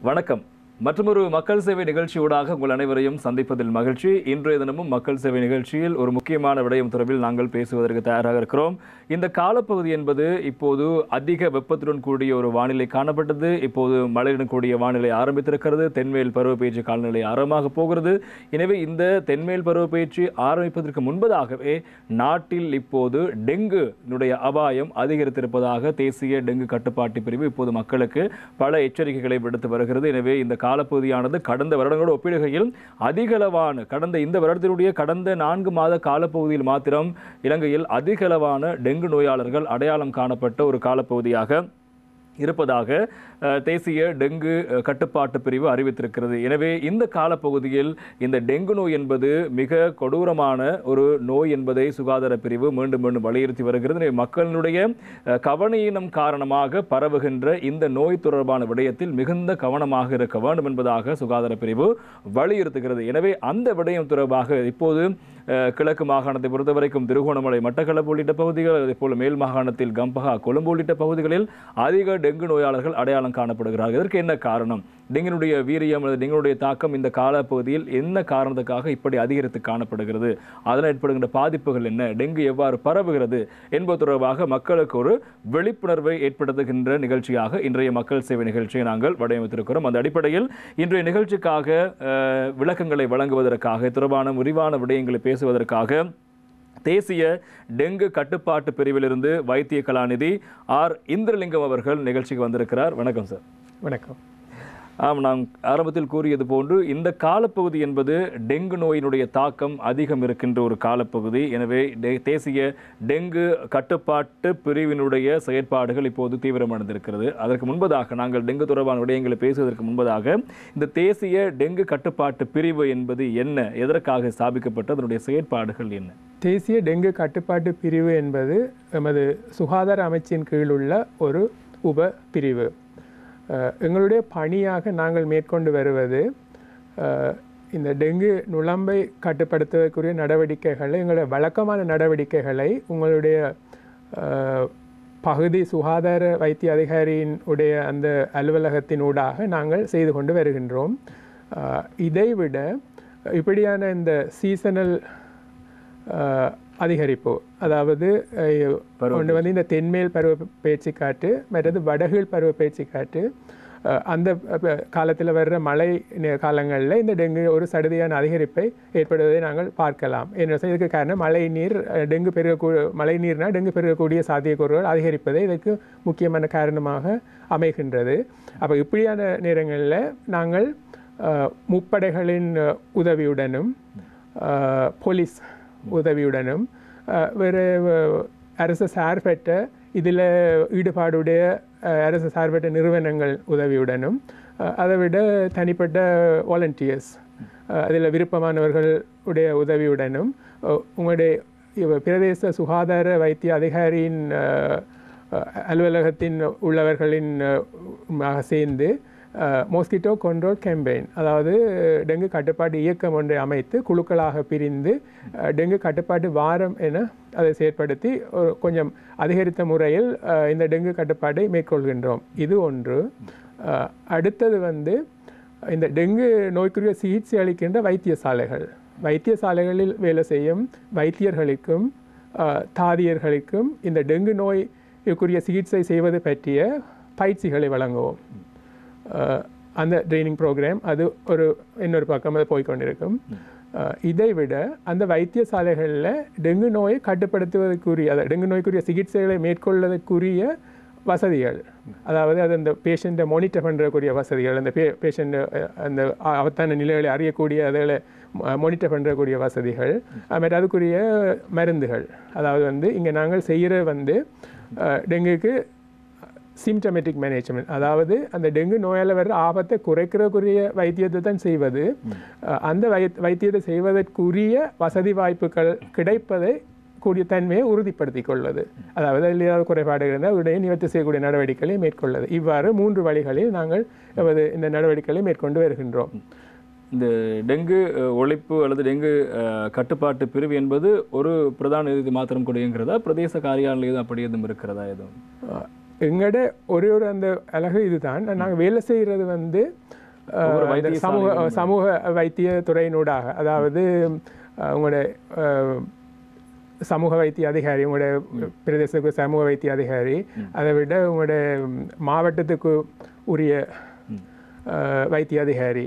வணக்கம். மற்றொரு மக்கள் சேவை நிகழ்ச்சியூடாக உங்கள் அனைவரையும் சந்திப்பதில் மகிழ்ச்சி. இன்றைய தினமும் மக்கள் சேவை நிகழ்ச்சியில் ஒரு முக்கியமான விடயம் தொடர்பில் நாங்கள் பேசுவதற்கு தயாராக இருக்கிறோம். இந்த காலப்பகுதி என்பது இப்போது அதிக வெப்பத்துடன் கூடிய ஒரு வானிலை காணப்பட்டது. இப்போது மழையுடன் கூடிய வானிலை ஆரம்பித்திருக்கிறது. தென்மேல் பருவப்பெயர்ச்சி காலநிலை ஆரம்பமாக போகிறது. எனவே இந்த தென்மேல் பருவப்பெயர்ச்சி ஆரம்பிப்பதற்கு முன்பதாகவே நாட்டில் இப்போது டெங்குனுடைய அபாயம் அதிகரித்திருப்பதாக தேசிய டெங்கு கட்டுப்பாட்டு பிரிவு இப்போது மக்களுக்கு பல எச்சரிக்கைகளை விடுத்து வருகிறது. எனவே இந்த காலப்பகுதியானது கடந்த வருடங்களோடு ஒப்பிடுகையில் அதிகளவான இந்த வருடத்தினுடைய கடந்த 4 மாத காலப்பகுதியில் மாத்திரம் இலங்கையில் அதிகளவான டெங்கு நோயாளர்கள் அடையாளம் காணப்பட்ட ஒரு காலப்பகுதியாக இருப்பதாக தேசிய டெங்கு கட்டுப்பாட்டு பிரிவு அறிவித்திருக்கிறது. எனவே இந்த காலப்பகுதியில் இந்த டெங்கு நோய் என்பது மிக கொடூரமான ஒரு நோய் என்பதை சுகாதார பிரிவு மீண்டும் மீண்டும் வலியுறுத்தி வருகிறது. எனவே மக்களுடைய கவனஈனம் காரணமாக பரவுகின்ற இந்த நோய் தொடர்பான விடயத்தில் மிகுந்த கவனமாக இருக்க வேண்டும் என்பதாக சுகாதார பிரிவு வலியுறுத்துகிறது. எனவே அந்த விடயம் தொடர்பாக இப்போது கிழக்கு மாகாணத்தை பொறுத்தவரைக்கும் திருகோணமலை, மட்டக்களப்பு உள்ளிட்ட பகுதிகள், அதேபோல மேல் மாகாணத்தில் கம்பஹா, கொழும்பு உள்ளிட்ட பகுதிகளில் அதிக டெங்கு நோயாளர்கள் அடையாளம் காணப்படுகிறார்கள். இதற்கு என்ன காரணம்? டெங்கினுடைய வீரியம் அல்லது டெங்கினுடைய தாக்கம் இந்த காலப்பகுதியில் என்ன காரணத்துக்காக இப்படி அதிகரித்து காணப்படுகிறது? அதனால் ஏற்படுகின்ற பாதிப்புகள் என்ன? டெங்கு எவ்வாறு பரவுகிறது என்பது தொடர்பாக மக்களுக்கு ஒரு விழிப்புணர்வை ஏற்படுத்துகின்ற நிகழ்ச்சியாக இன்றைய மக்கள் சேவை நிகழ்ச்சியை நாங்கள் வடிவமைத்திருக்கிறோம். அந்த அடிப்படையில் இன்றைய நிகழ்ச்சிக்காக விளக்கங்களை வழங்குவதற்காக, தொடர்பான விரிவான விடயங்களை பேசுவதற்காக தேசிய டெங்கு கட்டுப்பாட்டு பிரிவிலிருந்து வைத்திய கலாநிதி ஆர் இந்திரலிங்கம் அவர்கள் நிகழ்ச்சிக்கு வந்திருக்கிறார். வணக்கம் சார். வணக்கம். நான் ஆரம்பத்தில் கூறியது போன்று இந்த காலப்பகுதி என்பது டெங்கு நோயினுடைய தாக்கம் அதிகம் இருக்கின்ற ஒரு காலப்பகுதி. எனவே தேசிய டெங்கு கட்டுப்பாட்டு பிரிவினுடைய செயற்பாடுகள் இப்போது தீவிரமடைந்திருக்கிறது. அதற்கு முன்பதாக நாங்கள் டெங்கு தொடர்பான விடயங்களை பேசுவதற்கு முன்பதாக இந்த தேசிய டெங்கு கட்டுப்பாட்டு பிரிவு என்பது என்ன, எதற்காக ஸ்தாபிக்கப்பட்டு அதனுடைய செயற்பாடுகள் என்ன? தேசிய டெங்கு கட்டுப்பாட்டு பிரிவு என்பது எமது சுகாதார அமைச்சின் கீழ் உள்ள ஒரு உப பிரிவு. எங்களுடைய பணியாக நாங்கள் மேற்கொண்டு வருவது இந்த டெங்கு நுளம்பை கட்டுப்படுத்துவதற்குரிய நடவடிக்கைகளை, எங்களுடைய வழக்கமான நடவடிக்கைகளை உங்களுடைய பகுதி சுகாதார வைத்திய அதிகாரியின் உடைய அந்த அலுவலகத்தினூடாக நாங்கள் செய்து கொண்டு வருகின்றோம். இதைவிட இப்படியான இந்த சீசனல் அதிகரிப்பு, அதாவது ஒன்று வந்து இந்த தென்மேல் பருவ பேச்சு காற்று, மற்றது வடகீழ் பருவ பேச்சு காற்று, அந்த காலத்தில் வர்ற மழை காலங்களில் இந்த டெங்கு ஒரு சடுதியான அதிகரிப்பை ஏற்படுவதை நாங்கள் பார்க்கலாம். என்ன இதுக்கு காரணம் மழை நீர்னால் டெங்கு பெருகக்கூடிய சாத்தியக்கூறுகள் அதிகரிப்பதை இதற்கு முக்கியமான காரணமாக அமைகின்றது. அப்போ இப்படியான நேரங்களில் நாங்கள் முப்படைகளின் உதவியுடனும் போலீஸ் உதவியுடனும் வேறு அரசு சார்பற்ற இதில் ஈடுபாடுடைய அரசு சார்பற்ற நிறுவனங்கள் உதவியுடனும், அதை விட தனிப்பட்ட வாலண்டியர்ஸ், அதில் விருப்பமானவர்கள் உடைய உதவியுடனும், உங்களுடைய பிரதேச சுகாதார வைத்திய அதிகாரியின் அலுவலகத்தின் உள்ளவர்களின் சேர்ந்து மோஸ்கிட்டோ கண்ட்ரோல் கேம்பெயின், அதாவது டெங்கு கட்டுப்பாட்டு இயக்கம் ஒன்றை அமைத்து குழுக்களாக பிரிந்து டெங்கு கட்டுப்பாட்டு வாரம் என அதை செயற்படுத்தி கொஞ்சம் அதிகரித்த முறையில் இந்த டெங்கு கட்டுப்பாட்டை மேற்கொள்கின்றோம். இது ஒன்று. அடுத்தது வந்து இந்த டெங்கு நோய்க்குரிய சிகிச்சை அளிக்கின்ற வைத்தியசாலைகளில் வேலை செய்யும் வைத்தியர்களுக்கும் தாதியர்களுக்கும் இந்த டெங்கு நோய்க்குரிய சிகிச்சை செய்வது பற்றிய பயிற்சிகளை வழங்குவோம். அந்த ட்ரைனிங் ப்ரோக்ராம் அது இன்னொரு பக்கம் அது போய்கொண்டிருக்கும். இதைவிட அந்த வைத்தியசாலைகளில் டெங்கு நோயை கட்டுப்படுத்துவதற்குரிய, டெங்கு நோய்க்குரிய சிகிச்சைகளை மேற்கொள்வதற்குரிய வசதிகள், அதாவது அது அந்த பேஷண்ட்டை மானிட்டர் பண்ணுறக்கூடிய வசதிகள், அந்த பேஷண்ட் அந்த அவத்தான நிலைகளை அறியக்கூடிய அதில் மானிட்டர் பண்ணுறக்கூடிய வசதிகள், அதுமாதிரி அதுக்குரிய மருந்துகள். அதாவது வந்து இங்கே நாங்கள் செய்கிற வந்து டெங்குக்கு சிம்டமேட்டிக் மேனேஜ்மெண்ட், அதாவது அந்த டெங்கு நோயால் வர்ற ஆபத்தை குறைக்கிறக்குரிய வைத்தியத்தை தான் செய்வது. அந்த வைத்தியத்தை செய்வதற்குரிய வசதி வாய்ப்புகள் கிடைப்பதை கூடிய தன்மையை உறுதிப்படுத்தி கொள்வது, அதாவது அதில் ஏதாவது குறைபாடு இருந்தால் உடனே நிவர்த்தி செய்யக்கூடிய நடவடிக்கைகளை மேற்கொள்வது. இவ்வாறு 3 வழிகளில் நாங்கள் இந்த நடவடிக்கைகளை மேற்கொண்டு வருகின்றோம். இந்த டெங்கு ஒழிப்பு அல்லது டெங்கு கட்டுப்பாட்டு பிரிவு என்பது ஒரு பிரதான நிதி மாத்திரம் கூட இயங்குகிறதா? பிரதேச காரியாலயம் அப்படி எதுவும் இருக்கிறதா? எதுவும் எங்கட ஒரு அந்த அழகு இதுதான் நாங்கள் வேலை செய்கிறது வந்து சமூக வைத்திய துறையினூடாக, அதாவது உங்களோட சமூக வைத்திய அதிகாரி, உங்களோட பிரதேசத்துக்கு சமூக வைத்திய அதிகாரி, அதை விட உங்களோட மாவட்டத்துக்கு உரிய வைத்திய அதிகாரி,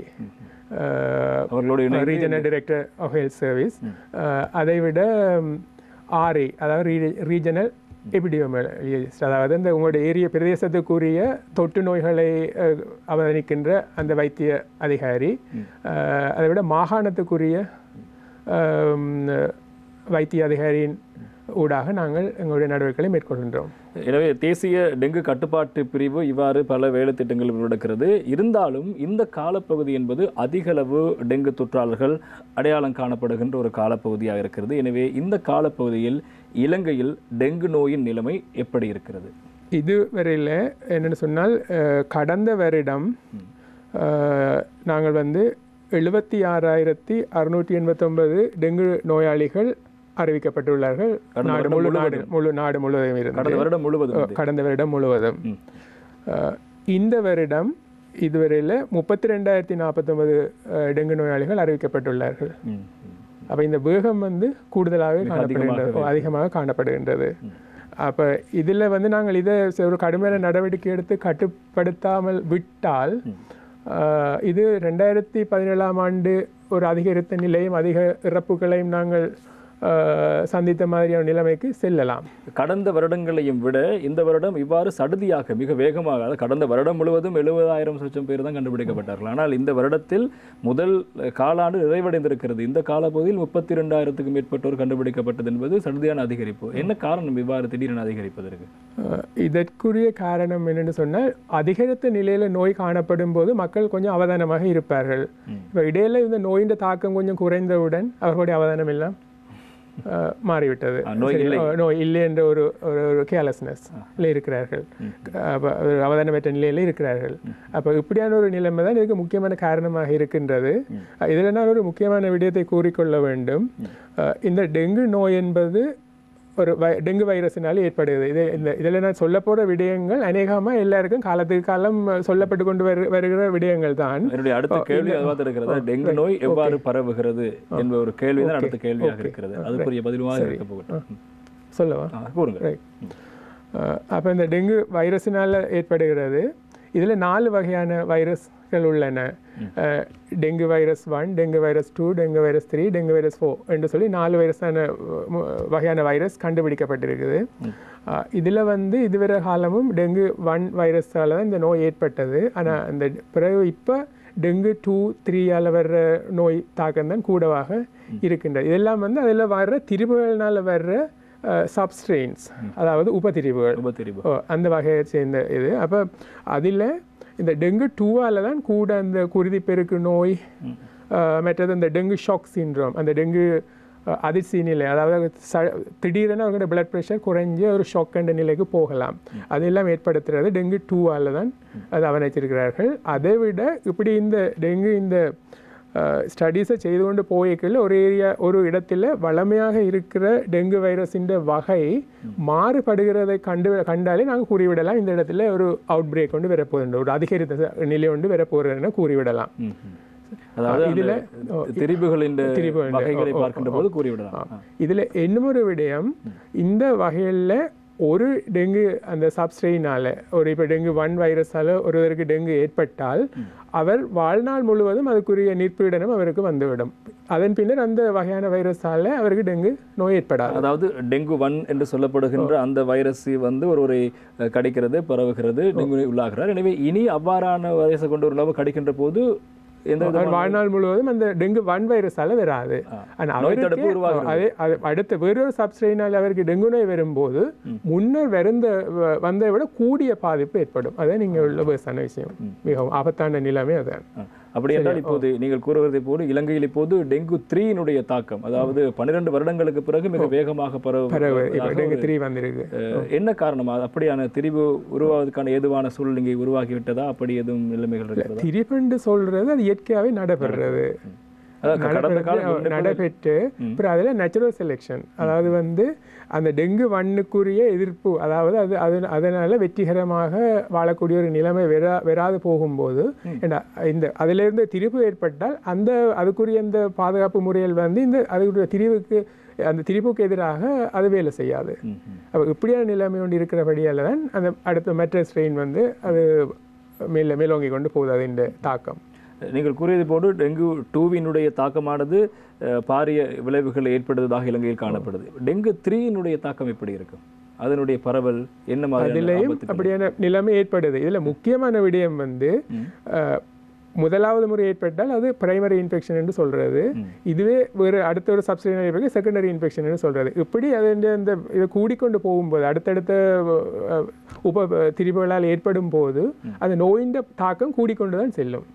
regional director of health service, அதை விட ஆர்ஐ, அதாவது ரீஜனல் எபிடியோமியாலஜிஸ்ட், அதாவது இந்த உங்களுடைய ஏரிய பிரதேசத்துக்குரிய தொற்று நோய்களை அவதானிக்கின்ற அந்த வைத்திய அதிகாரி, அதை விட மாகாணத்துக்குரிய வைத்திய அதிகாரியின் ஊடாக நாங்கள் எங்களுடைய நடவடிக்கைகளை மேற்கொள்கின்றோம். எனவே தேசிய டெங்கு கட்டுப்பாட்டு பிரிவு இவ்வாறு பல வேலை திட்டங்கள் நடக்கிறது. இருந்தாலும் இந்த காலப்பகுதி என்பது அதிகளவு டெங்கு தொற்றாளர்கள் அடையாளம் காணப்படுகின்ற ஒரு காலப்பகுதியாக இருக்கிறது. எனவே இந்த காலப்பகுதியில் இலங்கையில் டெங்கு நோயின் நிலைமை எப்படி இருக்கிறது? இதுவரையில் என்னென்னு சொன்னால், கடந்த வருடம் நாங்கள் வந்து 76,689 டெங்கு நோயாளிகள் அறிவிக்கப்பட்டுள்ளார்கள். முழு நாடு முழுவதும் இருந்து கடந்த வருடம் முழுவதும். இந்த வருடம் இதுவரையில் 32,049 டெங்கு நோயாளிகள் அறிவிக்கப்பட்டுள்ளார்கள். அப்போ இந்த வேகம் வந்து கூடுதலாகவே காணப்படுகின்றது, அதிகமாக காணப்படுகின்றது. அப்போ இதில் வந்து நாங்கள் இதை ஒரு கடுமையான நடவடிக்கை எடுத்து கட்டுப்படுத்தாமல் விட்டால் இது 2017ஆம் ஆண்டு ஒரு அதிகரித்த நிலையும் அதிக இறப்புகளையும் நாங்கள் சந்தித்த மாதிரியான நிலைமைக்கு செல்லலாம். கடந்த வருடங்களையும் விட இந்த வருடம் இவ்வாறு சடுதியாக மிக வேகமாக, கடந்த வருடம் முழுவதும் 70,000 பேர் தான் கண்டுபிடிக்கப்பட்டார்கள். ஆனால் இந்த வருடத்தில் முதல் காலாண்டு நிறைவடைந்திருக்கிறது. இந்த காலப்பகுதியில் 32,000க்கும் மேற்பட்டோர் கண்டுபிடிக்கப்பட்டது என்பது சடுதியான அதிகரிப்பு. என்ன காரணம் இவ்வாறு திடீரென அதிகரிப்பதற்கு? இதற்குரிய காரணம் என்னென்னு சொன்னால், அதிகரித்த நிலையில் நோய் காணப்படும் போது மக்கள் கொஞ்சம் அவதானமாக இருப்பார்கள். இப்போ இடையில இந்த நோயின் தாக்கம் கொஞ்சம் குறைந்தவுடன் அவர்களுடைய அவதானம் எல்லாம் மாறிவிட்டது. நோய் இல்லை என்ற ஒரு கேர்லெஸ்னஸ்ல இருக்கிறார்கள், அவதானமற்ற நிலையில் இருக்கிறார்கள். அப்போ இப்படியான ஒரு நிலைமை தான் இதுக்கு முக்கியமான காரணமாக இருக்கின்றது. இதில் நான் ஒரு முக்கியமான விடயத்தை கூறிக்கொள்ள வேண்டும். இந்த டெங்கு நோய் என்பது ஒரு டெங்கு வைரஸினால ஏற்படுகிறது. இதில் நான் சொல்ல போகிற விடயங்கள் அநேகமாக எல்லாருக்கும் காலத்துக்கு காலம் சொல்லப்பட்டு கொண்டு வருகிற விடயங்கள் தான். என்னுடைய அடுத்த கேள்வி அதுவாக இருக்கிறது. டெங்கு நோய் எவ்வாறு பரவுகிறது என்ற ஒரு கேள்வி தான் அடுத்த கேள்வியாக இருக்கிறது. அதுக்குரிய பதிலுமாக இருக்க போகிறேன். சொல்லவா? அப்போ இந்த டெங்கு வைரஸினால் ஏற்படுகிறது. இதில் 4 வகையான வைரஸ்கள் உள்ளன. Dengue virus 1, dengue virus 2, dengue virus 3, dengue virus 4 என்று சொல்லி 4 வகையான வைரஸ் கண்டுபிடிக்கப்பட்டிருக்குது. இதில் வந்து இதுவரை காலமும் டெங்கு 1 வைரஸால் தான் இந்த நோய் ஏற்பட்டது. ஆனால் அந்த பிறகு இப்போ டெங்கு 2, 3ஆல் வர்ற நோய் தாக்கம் தான் கூடவாக இருக்கின்றது. இதெல்லாம் வந்து அதில் வர்ற திரிபுகள்னால் வர்ற சப்ஸ்ட்ரெயின்ஸ், அதாவது உபதிரிவுகள், அந்த வகையை சேர்ந்த இது. அப்போ அதில் இந்த டெங்கு 2ஆல் தான் கூட அந்த குருதி பெருக்கு நோய், மற்றது இந்த டெங்கு ஷாக் சிண்ட்ரோம், அந்த டெங்கு அதிர்ச்சி நிலை, அதாவது திடீரென அவங்களோட பிளட் ப்ரெஷர் குறைஞ்சி ஒரு ஷாக் என்ற நிலைக்கு போகலாம். அதெல்லாம் ஏற்படுத்துறது டெங்கு 2ஆல் தான் அது அவதானிச்சிருக்கிறார்கள். அதை விட இப்படி இந்த டெங்கு இந்த ஸ்டடீஸை செய்து கொண்டு போய்க்கல ஒரு இடத்துல வளமையாக இருக்கிற டெங்கு வைரஸின் வகை மாறுபடுகிறதை கண்டாலே நாங்கள் கூறிவிடலாம், இந்த இடத்துல ஒரு அவுட் பிரேக் கொண்டு வரப்போகின்ற ஒரு அதிகரித்த நிலை கொண்டு வரப்போகிறதுன்னு கூறிவிடலாம். அதாவது இதில் திரிபுகளின் வகைகளை பார்க்கின்ற போது கூறிவிடலாம். இதில் இன்னொரு விடயம், இந்த வகையில் ஒரு டெங்கு அந்த சப்ஸ்ட்ரெயினால், இப்போ டெங்கு 1 வைரஸால் ஒருவருக்கு டெங்கு ஏற்பட்டால் அவர் வாழ்நாள் முழுவதும் அதுக்குரிய நிற்பீடனம் அவருக்கு வந்துவிடும். அதன் பின்னர் அந்த வகையான வைரஸால் அவருக்கு டெங்கு நோய் ஏற்படாது. அதாவது டெங்கு 1 என்று சொல்லப்படுகின்ற அந்த வைரஸ் வந்து ஒருவரை கடிக்கிறது, பரவுகிறது, டெங்கு உள்ளாகிறார். எனவே இனி அவ்வாறான வைரஸை கொண்டு ஒரு கடிக்கின்ற போது வாழ்நாள் முழுவதும் அந்த டெங்கு 1 வைரஸால வராது. அடுத்த வேறொரு சப்ஸ்ட்ரெயினால் அவருக்கு டெங்கு நோய் வரும்போது முன்னர் வந்ததை விட கூடிய பாதிப்பு ஏற்படும். அதான் நீங்க உள்ள பேசான விஷயம், மிகவும் ஆபத்தான நிலைமை அதான். அப்படி என்றால் இப்போது நீங்கள் கூறுவதை போது இலங்கையில் இப்போது டெங்கு 3 தாக்கம், அதாவது 12 வருடங்களுக்கு பிறகு மிக வேகமாக டெங்கு 3 வந்திருக்கு. என்ன காரணம்? அப்படியான திரிவு உருவாவதற்கான ஏதுவான சூழல் இங்கே உருவாகிவிட்டதா? அப்படி எதுவும் நிலைமைகள் இருக்கிறதா? திரிபண்டு சொல்றது அது இயற்கையாகவே நடைபெறுறது. நடைபெற்று அப்புறம் அதில் நேச்சுரல் செலெக்ஷன், அதாவது வந்து அந்த டெங்கு வண்ணுக்குரிய எதிர்ப்பு, அதாவது அதனால வெற்றிகரமாக வாழக்கூடிய ஒரு நிலைமை வராது போகும்போது இந்த அதிலிருந்து திரிப்பு ஏற்பட்டால் அதுக்குரிய இந்த பாதுகாப்பு முறைகள் வந்து அதுக்குரிய அந்த திரிப்புக்கு எதிராக அது வேலை செய்யாது. அப்போ இப்படியான நிலைமை ஒன்று இருக்கிறபடியால் தான் அந்த அடுத்த மற்ற ஸ்ட்ரெயின் வந்து அது மேலோங்கி கொண்டு போகுது அதன் தாக்கம். நீங்கள் கூறியது போன்று டெங்கு 2வினுடைய தாக்கமானது பாரிய விளைவுகள் ஏற்படுவதாக இலங்கையில் காணப்படுது. டெங்கு 3னுடைய தாக்கம் எப்படி இருக்கும்? அதனுடைய பரவல் என்ன மாதிரி? அதிலேயும் அப்படியான நிலைமை ஏற்படுது. இதில் முக்கியமான விடயம் வந்து முதலாவது முறை ஏற்பட்டால் அது பிரைமரி இன்ஃபெக்ஷன் என்று சொல்றது. இதுவே வேறு அடுத்த ஒரு சப்சிடரி செகண்டரி இன்ஃபெக்ஷன் என்று சொல்றது. இப்படி அது இந்த இதை கூடிக்கொண்டு போகும்போது அடுத்தடுத்த திரிவுகளால் ஏற்படும் போது அந்த நோயின் தாக்கம் கூடிக்கொண்டு தான் செல்லும்.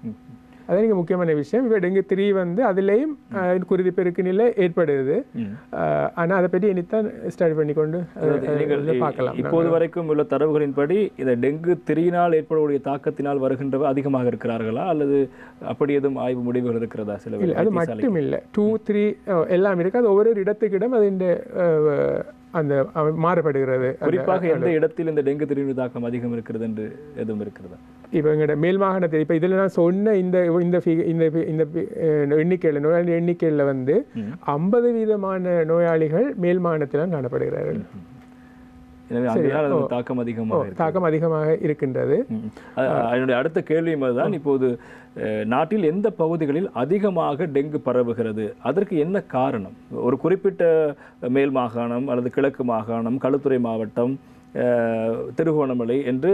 அது நீங்கள் முக்கியமான விஷயம். இப்போ டெங்கு 3 வந்து அதுலேயும் குருதி பெருக்கு நிலை ஏற்படுது. ஆனால் அதை பற்றி இனித்தான் ஸ்டடி பண்ணி கொண்டு பார்க்கலாம். இப்போது வரைக்கும் உள்ள தரவுகளின்படி இந்த டெங்கு 3னால் ஏற்படக்கூடிய தாக்கத்தினால் வருகின்றவர் அதிகமாக இருக்கிறார்களா அல்லது அப்படி எதுவும் ஆய்வு முடிவுகள் இருக்கிறதா? சில இல்லை, அது மட்டும் இல்லை, 2, 3 எல்லாம் இருக்குது. அது ஒவ்வொரு இடத்துக்கிடம் அது அந்த மாறுபடுகிறது. குறிப்பாக எந்த இடத்தில் இந்த டெங்கு 3 தாக்கம் அதிகம் இருக்கிறது என்று எதுவும் இருக்கிறதா? இப்போ எங்களோட மேல் மாகாணத்தில் இப்போ இதில் நான் சொன்ன இந்த எண்ணிக்கையில் நோயாளி எண்ணிக்கையில் வந்து 50% நோயாளிகள் மேல் மாகாணத்தில் காணப்படுகிறார்கள். தாக்கம் அதிகமாக இருக்கின்றது. என்னுடைய அடுத்த கேள்வியும் அதுதான். இப்போது நாட்டில் எந்த பகுதிகளில் அதிகமாக டெங்கு பரவுகிறது, அதற்கு என்ன காரணம்? ஒரு குறிப்பிட்ட மேல் மாகாணம் அல்லது கிழக்கு மாகாணம், களுத்துறை மாவட்டம், திருகோணமலை என்று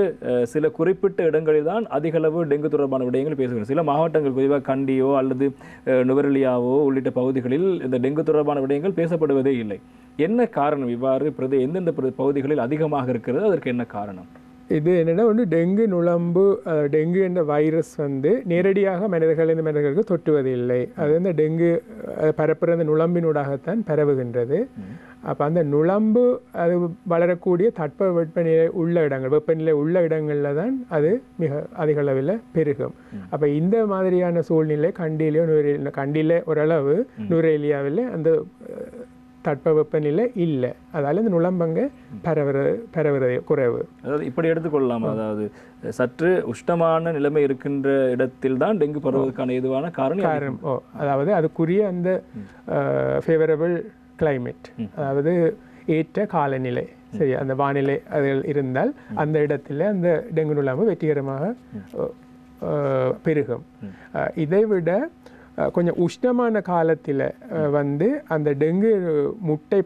சில குறிப்பிட்ட இடங்களில் தான் அதிகளவு டெங்கு தொடர்பான விடயங்கள் பேசுகிறோம். சில மாவட்டங்கள் குறிப்பாக கண்டியோ அல்லது நுவரெலியாவோ உள்ளிட்ட பகுதிகளில் இந்த டெங்கு தொடர்பான விடயங்கள் பேசப்படுவதே இல்லை. என்ன காரணம்? இவ்வாறு எந்தெந்த பகுதிகளில் அதிகமாக இருக்கிறது, அதற்கு என்ன காரணம்? இது என்னென்னா ஒன்று டெங்கு நுளம்பு, டெங்கு என்ற வைரஸ் வந்து நேரடியாக மனிதர்களுக்கு தொட்டுவதில்லை. அது வந்து டெங்கு பரப்புகிற அந்த நுளம்பினூடாகத்தான் பரவுகின்றது. அப்போ அந்த நுளம்பு அது வளரக்கூடிய தட்ப வெப்பநிலை உள்ள இடங்கள், வெப்பநிலை உள்ள இடங்களில் தான் அது மிக அதிக அளவில் பெருகும். அப்போ இந்த மாதிரியான சூழ்நிலை கண்டியிலே ஓரளவு நுவரெலியாவில் அந்த தட்பவெப்பநிலை இல்லை. அதால் இந்த நுளம்பங்க பரவுறது குறைவு. அதாவது இப்படி எடுத்துக்கொள்ளலாம், அதாவது சற்று உஷ்ணமான நிலைமை இருக்கின்ற இடத்தில் தான் டெங்கு பரவுவதற்கான ஏதுவான காரணம். அதாவது அதுக்குரிய அந்த ஃபேவரபிள் கிளைமேட், அதாவது ஏற்ற காலநிலை, சரி, அந்த வானிலை அதில் இருந்தால் அந்த இடத்துல அந்த டெங்கு நுளம்பு வெற்றிகரமாக பெருகும். இதை விட கொஞ்சம் உஷ்ணமான காலத்தில் வந்து அந்த டெங்கு முட்டை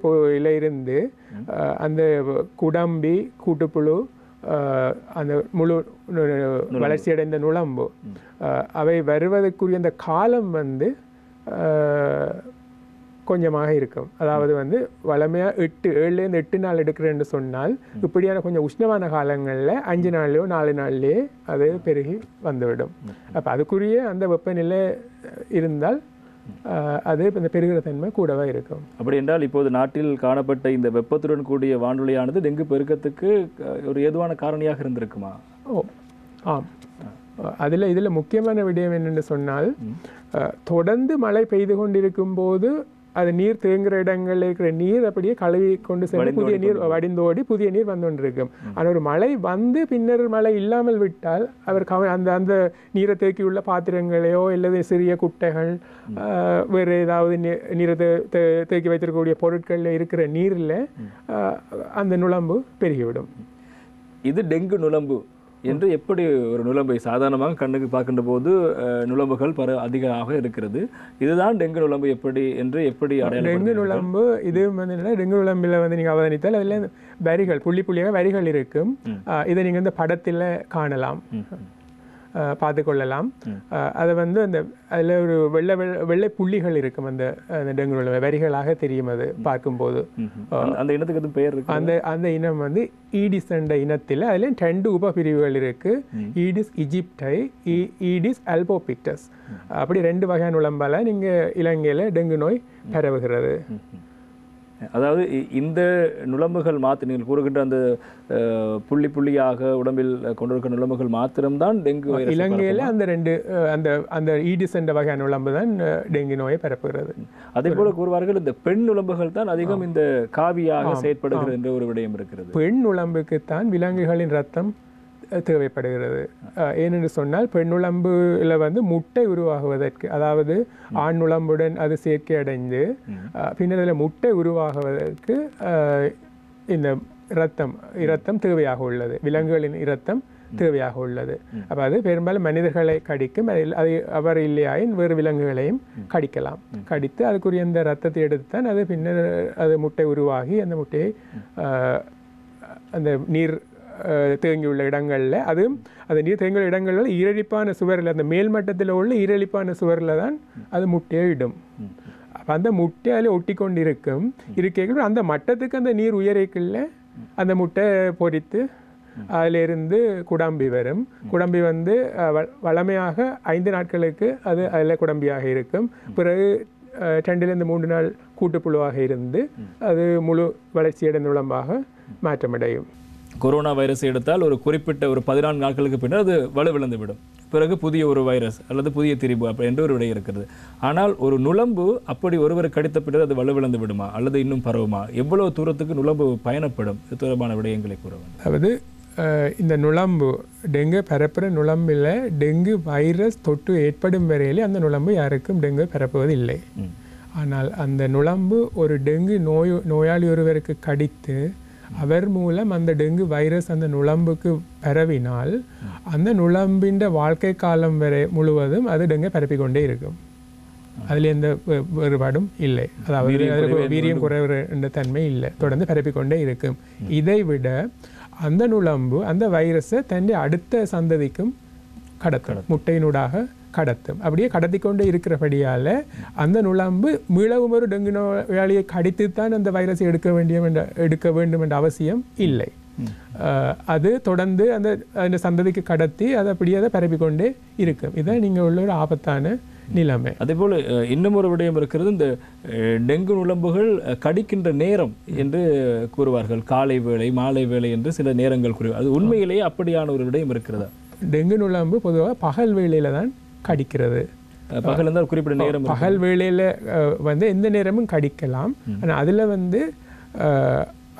இருந்து அந்த குடம்பி, கூட்டுப்புழு, அந்த முழு வளர்ச்சியடைந்த நுளம்பு அவை வருவதற்குரிய அந்த காலம் வந்து கொஞ்சமாக இருக்கும். அதாவது வந்து வளமையாக 7லேருந்து 8 நாள் எடுக்கிறேன்னு சொன்னால் இப்படியான கொஞ்சம் உஷ்ணமான காலங்களில் 5 நாள்லையோ 4 நாள்லேயே அது பெருகி வந்துவிடும். அப்போ அதுக்குரிய அந்த வெப்பநிலை இருந்தால் அது இந்த பெருகிற தன்மை கூடவே இருக்கும். அப்படி என்றால் இப்போது நாட்டில் காணப்பட்ட இந்த வெப்பத்துடன் கூடிய வானிலையானது டெங்கு பெருக்கத்துக்கு ஒரு ஏதுவான காரணியாக இருந்திருக்குமா? ஆம். இதில் முக்கியமான விடயம் என்னென்னு சொன்னால், தொடர்ந்து மழை பெய்து கொண்டிருக்கும் போது அது நீர் தேங்குகிற இடங்களில் இருக்கிற நீர் அப்படியே கழுவி கொண்டு சென்று புதிய நீர் வடிந்தோடி புதிய நீர் வந்து கொண்டிருக்கும். ஆனால் ஒரு மழை வந்து பின்னர் மழை இல்லாமல் விட்டால் அவர் அந்த நீரை தேக்கியுள்ள பாத்திரங்களையோ அல்லது சிறிய குட்டைகள், வேறு ஏதாவது நீரை தேக்கி வைத்திருக்கக்கூடிய பொருட்களில் இருக்கிற நீரில் அந்த நுளம்பு பெருகிவிடும். இது டெங்கு நுளம்பு என்று எப்படி ஒரு நுளம்பை சாதாரணமாக கண்ணுக்கு பார்க்கின்ற போது நுளம்புகள் அதிகமாக இருக்கிறது, இதுதான் டெங்கு நுளம்பு எப்படி அடையாளம்? டெங்கு நுளம்பு இது வந்து என்னன்னா, டெங்கு நுளம்பில் வந்து நீங்கள் அவதானித்தால் அதில் வரிகள் புள்ளியாக வரிகள் இருக்கும். இதை நீங்கள் இந்த படத்தில் காணலாம், பார்த்து கொள்ளலாம். அதை வந்து அதில் ஒரு வெள்ளை புள்ளிகள் இருக்கும். அந்த டெங்கு நுளம்பு வரிகளாக தெரியும் அது பார்க்கும்போது. அந்த இனத்துக்கு எதுவும் பெயர் இருக்கு? அந்த இனம் வந்து ஈடிஸ் என்ற இனத்தில் அதில் 2 உபபிரிவுகள் இருக்கு. ஈடிஸ் இஜிப்டை, ஈடிஸ் அல்போபிக்டஸ், அப்படி 2 வகையான நுளம்பால் நீங்கள் இலங்கையில் டெங்கு நோய் பரவுகிறது. அதாவது இந்த நுளம்புகள் நீங்கள் கூறுகின்ற அந்த புள்ளி புள்ளியாக உடம்பில் கொண்டிருக்கிற நுளம்புகள் மாத்திரம்தான் டெங்கு வைரஸ். இலங்கையில் அந்த அந்த ஈடிஸ் என்ற வகையான நுளம்பு தான் டெங்கு நோயை பரப்புகிறது. அதே போல கூறுவார்கள் இந்த பெண் நுளம்புகள் தான் அதிகம் இந்த காவியாக செயற்படுகிறது என்ற ஒரு விடயம் இருக்கிறது. பெண் நுளம்புக்குத்தான் விலங்குகளின் ரத்தம் தேவைப்படுகிறது. ஏனென்று சொன்னால் பெண் நுளம்புல வந்து முட்டை உருவாகுவதற்கு, அதாவது ஆண் நுளம்புடன் அது சேர்க்கை அடைந்து பின்னர் அதில் முட்டை உருவாகுவதற்கு இந்த இரத்தம் தேவையாக உள்ளது. விலங்குகளின் இரத்தம் தேவையாக உள்ளது. அப்போ அது பெரும்பாலும் மனிதர்களை கடிக்கும். அது அவர் இல்லையாயின் வேறு விலங்குகளையும் கடிக்கலாம். கடித்து அதுக்குரிய அந்த இரத்தத்தை எடுத்து தான் அது பின்னர் அது முட்டை உருவாகி அந்த முட்டையை அந்த நீர் தேங்கியுள்ள இடங்களில் அது நீர் தேங்கியுள்ள இடங்களில் ஈரழிப்பான சுவரில், அந்த மேல் மட்டத்தில் உள்ள ஈரழிப்பான சுவரில் தான் அது முட்டையை இடும். அப்போ அந்த முட்டை அதில் ஒட்டி கொண்டு இருக்கைகள் அந்த மட்டத்துக்கு அந்த நீர் உயரைக்குள்ள அந்த முட்டை பொரித்து அதிலிருந்து குடம்பி வரும். குடம்பி வந்து வளமையாக 5 நாட்களுக்கு அது அதில் குடம்பியாக இருக்கும். பிறகு 2 to 3 நாள் கூட்டுப்புழுவாக இருந்து அது முழு வளர்ச்சியடைந்த நுளம்பாக மாற்றமடையும். கொரோனா வைரஸ் எடுத்தால் ஒரு குறிப்பிட்ட ஒரு 14 நாட்களுக்கு பின்னர் அது வலுவிழந்து விடும். பிறகு புதிய ஒரு வைரஸ் அல்லது புதிய திரிபு அப்படி என்று ஒரு விடை இருக்கிறது. ஆனால் ஒரு நுளம்பு அப்படி ஒருவர் கடித்த பின்னர் அது வலுவிழந்து விடுமா அல்லது இன்னும் பரவுமா? எவ்வளவு தூரத்துக்கு நுளம்பு பயணப்படும்? இது தொடர்பான விடயங்களை கூற வேண்டும். அதாவது இந்த நுளம்பு டெங்கு பரப்புகிற நுளம்பில் டெங்கு வைரஸ் தொற்று ஏற்படும் வரையிலே அந்த நுளம்பு யாருக்கும் டெங்கு பரப்புவது இல்லை. ஆனால் அந்த நுளம்பு ஒரு டெங்கு நோயாளி ஒருவருக்கு கடித்து அவர் மூலம் அந்த டெங்கு வைரஸ் அந்த நுளம்புக்கு பரவினால் அந்த நுளம்பின் வாழ்க்கை காலம் வரை முழுவதும் அது டெங்கை பரப்பிக்கொண்டே இருக்கும். அதில் எந்த வேறுபாடும் இல்லை. அதாவது வீரியம் குறைவு என்ற தன்மை இல்லை, தொடர்ந்து பரப்பிக்கொண்டே இருக்கும். இதை விட அந்த நுளம்பு அந்த வைரஸை தன்னுடைய அடுத்த சந்ததிக்கும் கடத்தும், முட்டையினூடாக கடத்தும். அப்படியே கடத்தி கொண்டே இருக்கிறபடியால் அந்த நுளம்பு மீளவும் ஒரு டெங்கு நோயாளியை கடித்துத்தான் அந்த வைரஸை எடுக்க வேண்டும் என்ற அவசியம் இல்லை. அது தொடர்ந்து அந்த சந்ததிக்கு கடத்தி அதை அப்படியே அதை பரப்பிக்கொண்டே இருக்கும். இதுதான் நீங்கள் உள்ள ஒரு ஆபத்தான நிலைமை. அதே போல் இன்னும் ஒரு விடயம் இருக்கிறது. இந்த டெங்கு நுளம்புகள் கடிக்கின்ற நேரம் என்று கூறுவார்கள். காலை வேளை, மாலை வேளை என்று சில நேரங்கள் கூறுவார்கள். அது உண்மையிலேயே அப்படியான ஒரு விடயம் இருக்கிறதா? டெங்கு நுளம்பு பொதுவாக பகல் வேளையில தான் கடிக்கிறது. பகல் இருந்தால் குறிப்பிட்ட நேரம், பகல் வேளையில் வந்து எந்த நேரமும் கடிக்கலாம். ஆனால் அதில் வந்து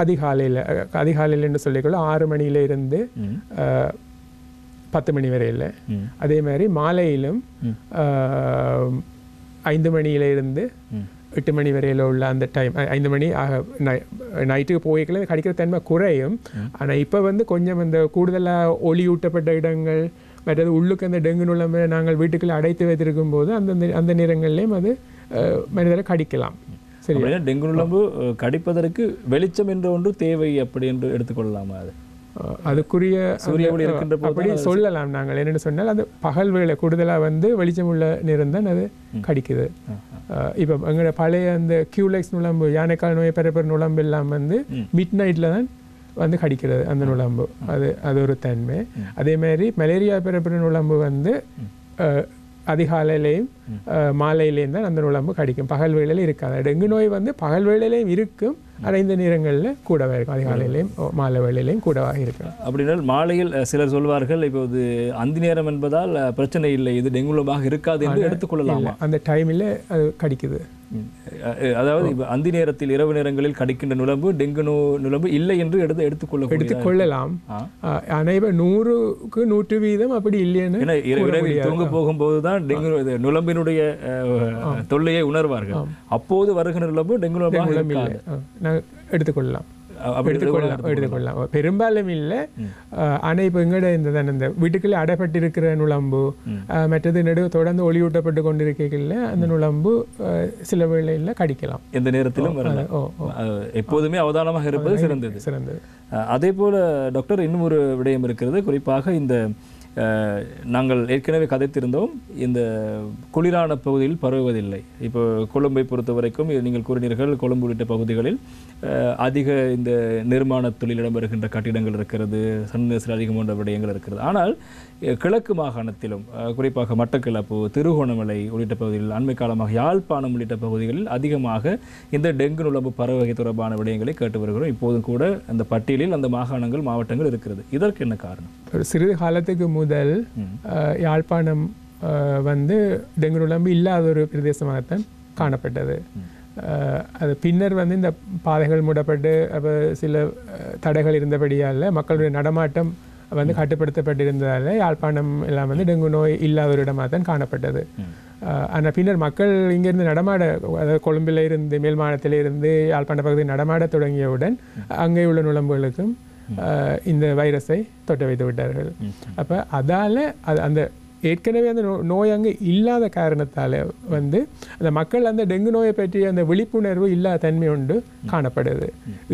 அதிகாலையில் என்று சொல்லிக்கொள்ள 6 மணியில இருந்து 10 மணி வரையில், அதே மாதிரி மாலையிலும் 5 மணியில இருந்து 8 மணி வரையில் உள்ள அந்த டைம், 5 மணி நைட்டுக்கு போய்க்கல கடிக்கிற தன்மை குறையும். ஆனால் இப்போ வந்து கொஞ்சம் இந்த கூடுதலாக ஒளியூட்டப்பட்ட இடங்கள் மற்றது உள்ளுக்கு அந்த டெங்கு நுளம்பை நாங்கள் வீட்டுக்குள்ளே அடைத்து வைத்திருக்கும் போது அந்த நேரங்கள்லேயும் அது மனிதரை கடிக்கலாம். சரி, டெங்கு நுளம்பு கடிப்பதற்கு வெளிச்சம் என்ற ஒன்று தேவை அப்படி என்று எடுத்துக்கொள்ளலாமா? அதுக்குரிய சூரிய ஒளி இருக்கின்ற அப்படி சொல்லலாம். நாங்கள் என்னென்னு சொன்னால் அது பகல் வேளை கூடுதலாக வந்து வெளிச்சம் உள்ள நேரம் தான் அது கடிக்குது. இப்போ எங்களோட பழைய அந்த கியூலெக்ஸ் நுளம்பு, யானைக்கால் நோயை பரப்புற நுளம்பு எல்லாம் வந்து மிட் நைட்டில் தான் வந்து கடிக்கிறது அந்த நுளம்பு. அது ஒரு தன்மை. அதே மாதிரி மலேரியா பரப்புற நுளம்பு வந்து அதிகாலையிலையும் மாலையிலையும் தான் அந்த நுளம்பு கடிக்கும், பகல் வேளையில இருக்காது. டெங்கு நோய் வந்து பகல் வேளையிலையும் இருக்கும், ஆனால் இந்த நேரங்களில் கூடவே இருக்கும், அதிகாலையிலையும் மாலை வேளையிலையும் கூடவாக இருக்கும். அப்படின்னா மாலையில் சிலர் சொல்வார்கள் இப்போது அந்தி நேரம் என்பதால் பிரச்சனை இல்லை, இது டெங்கு நுளம்பாக இருக்காது என்று எடுத்துக்கொள்ளலாம். அந்த டைமில் அது கடிக்குது. அதாவது இப்போ அந்தி நேரத்தில் இரவு நேரங்களில் கடிக்கின்ற நுளம்பு டெங்கு நுளம்பு இல்லை என்று எடுத்துக்கொள்ளலாம். ஆனால் இப்போ 100க்கு 100% அப்படி இல்லைன்னு இரவில் தூங்க போகும்போது தான் டெங்கு நுளம்பினுடைய தொல்லையை உணர்வார்கள். அப்போது வருகின்ற நுளம்பு டெங்கு நுளம்பாக எடுத்துக்கொள்ளலாம். எடுத்துக்கொள்ளலாம், பெரும்பாலும் இல்லை. ஆனால் இப்போ எங்கட இந்த வீட்டுக்குள்ளே அடைப்பட்டிருக்கிற நுளம்பு மற்றது நடுவு தொடர்ந்து ஒளியூட்டப்பட்டு கொண்டிருக்கல அந்த நுளம்பு சில வேளையில் கடிக்கலாம். எந்த நேரத்திலும் எப்போதுமே அவதானமாக இருப்பது சிறந்தது. அதே போல டாக்டர் இன்னும் ஒரு விடயம் இருக்கிறது. குறிப்பாக இந்த நாங்கள் ஏற்கனவே கதைத்திருந்தோம், இந்த குளிரான பகுதியில் பரவுவதில்லை. இப்போ கொழும்பை பொறுத்த வரைக்கும் நீங்கள் கூறினீர்கள், கொழும்பு உள்ளிட்ட பகுதிகளில் அதிக இந்த நிர்மாண தொழில் இடம்பெறுகின்ற கட்டிடங்கள் இருக்கிறது, சன்னேசல் அதிகமான விடயங்கள் இருக்கிறது. ஆனால் கிழக்கு மாகாணத்திலும் குறிப்பாக மட்டக்களப்பு, திருகோணமலை உள்ளிட்ட பகுதிகளில், அண்மை காலமாக யாழ்ப்பாணம் உள்ளிட்ட பகுதிகளில் அதிகமாக இந்த டெங்கு நுளம்பு பரவகை தொடர்பான விடயங்களை கேட்டு வருகிறோம். இப்போதும் கூட அந்த பட்டியலில் அந்த மாகாணங்கள், மாவட்டங்கள் இருக்கிறது. இதற்கு என்ன காரணம்? ஒரு சிறிது காலத்துக்கு முதல் யாழ்ப்பாணம் வந்து டெங்கு நுளம்பு இல்லாத ஒரு பிரதேசமாகத்தான் காணப்பட்டது. அது பின்னர் வந்து இந்த பாதைகள் மூடப்பட்டு சில தடைகள் இருந்தபடியால் மக்களுடைய நடமாட்டம் வந்து கட்டுப்படுத்தப்பட்டிருந்ததால் யாழ்ப்பாணம் எல்லாம் வந்து டெங்கு நோய் இல்லாத ஒரு இடமாக தான் காணப்பட்டது. ஆனால் பின்னர் மக்கள் இங்கேருந்து நடமாட, அதாவது கொழும்பில் இருந்து மேல் மாநிலத்திலிருந்து யாழ்ப்பாண பகுதியில் நடமாட தொடங்கியவுடன் அங்கே உள்ள நுளம்புகளுக்கும் இந்த வைரஸை தொட்ட வைத்து விட்டார்கள். அப்போ அதால் அந்த ஏற்கனவே அந்த நோய் அங்கே இல்லாத காரணத்தால் வந்து அந்த மக்கள் அந்த டெங்கு நோயை பற்றிய அந்த விழிப்புணர்வு இல்லாத தன்மை ஒன்று காணப்படுது.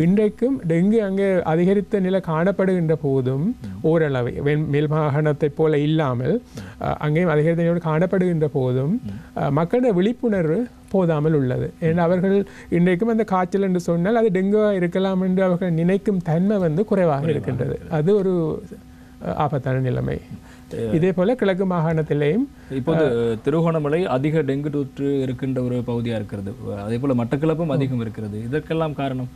இன்றைக்கும் டெங்கு அங்கே அதிகரித்த நிலை காணப்படுகின்ற போதும் ஓரளவு மேல் மாகாணத்தை போல இல்லாமல் அங்கேயும் அதிகரித்த நிலை காணப்படுகின்ற போதும் மக்களோட விழிப்புணர்வு போதாமல் உள்ளது. ஏன்னா அவர்கள் இன்றைக்கும் அந்த காய்ச்சல் என்று சொன்னால் அது டெங்குவாக இருக்கலாம் என்று அவர்கள் நினைக்கும் தன்மை வந்து குறைவாக இருக்கின்றது. அது ஒரு ஆபத்தான நிலைமை. இதே போல கிழக்கு மாகாணத்திலேயும் இப்போது திருகோணமலை அதிக டெங்கு தொற்று இருக்கின்ற ஒரு பகுதியாக இருக்கிறது. அதே போல மட்டக்களப்பும் அதிகம் இருக்கிறது. இதற்கெல்லாம் காரணம்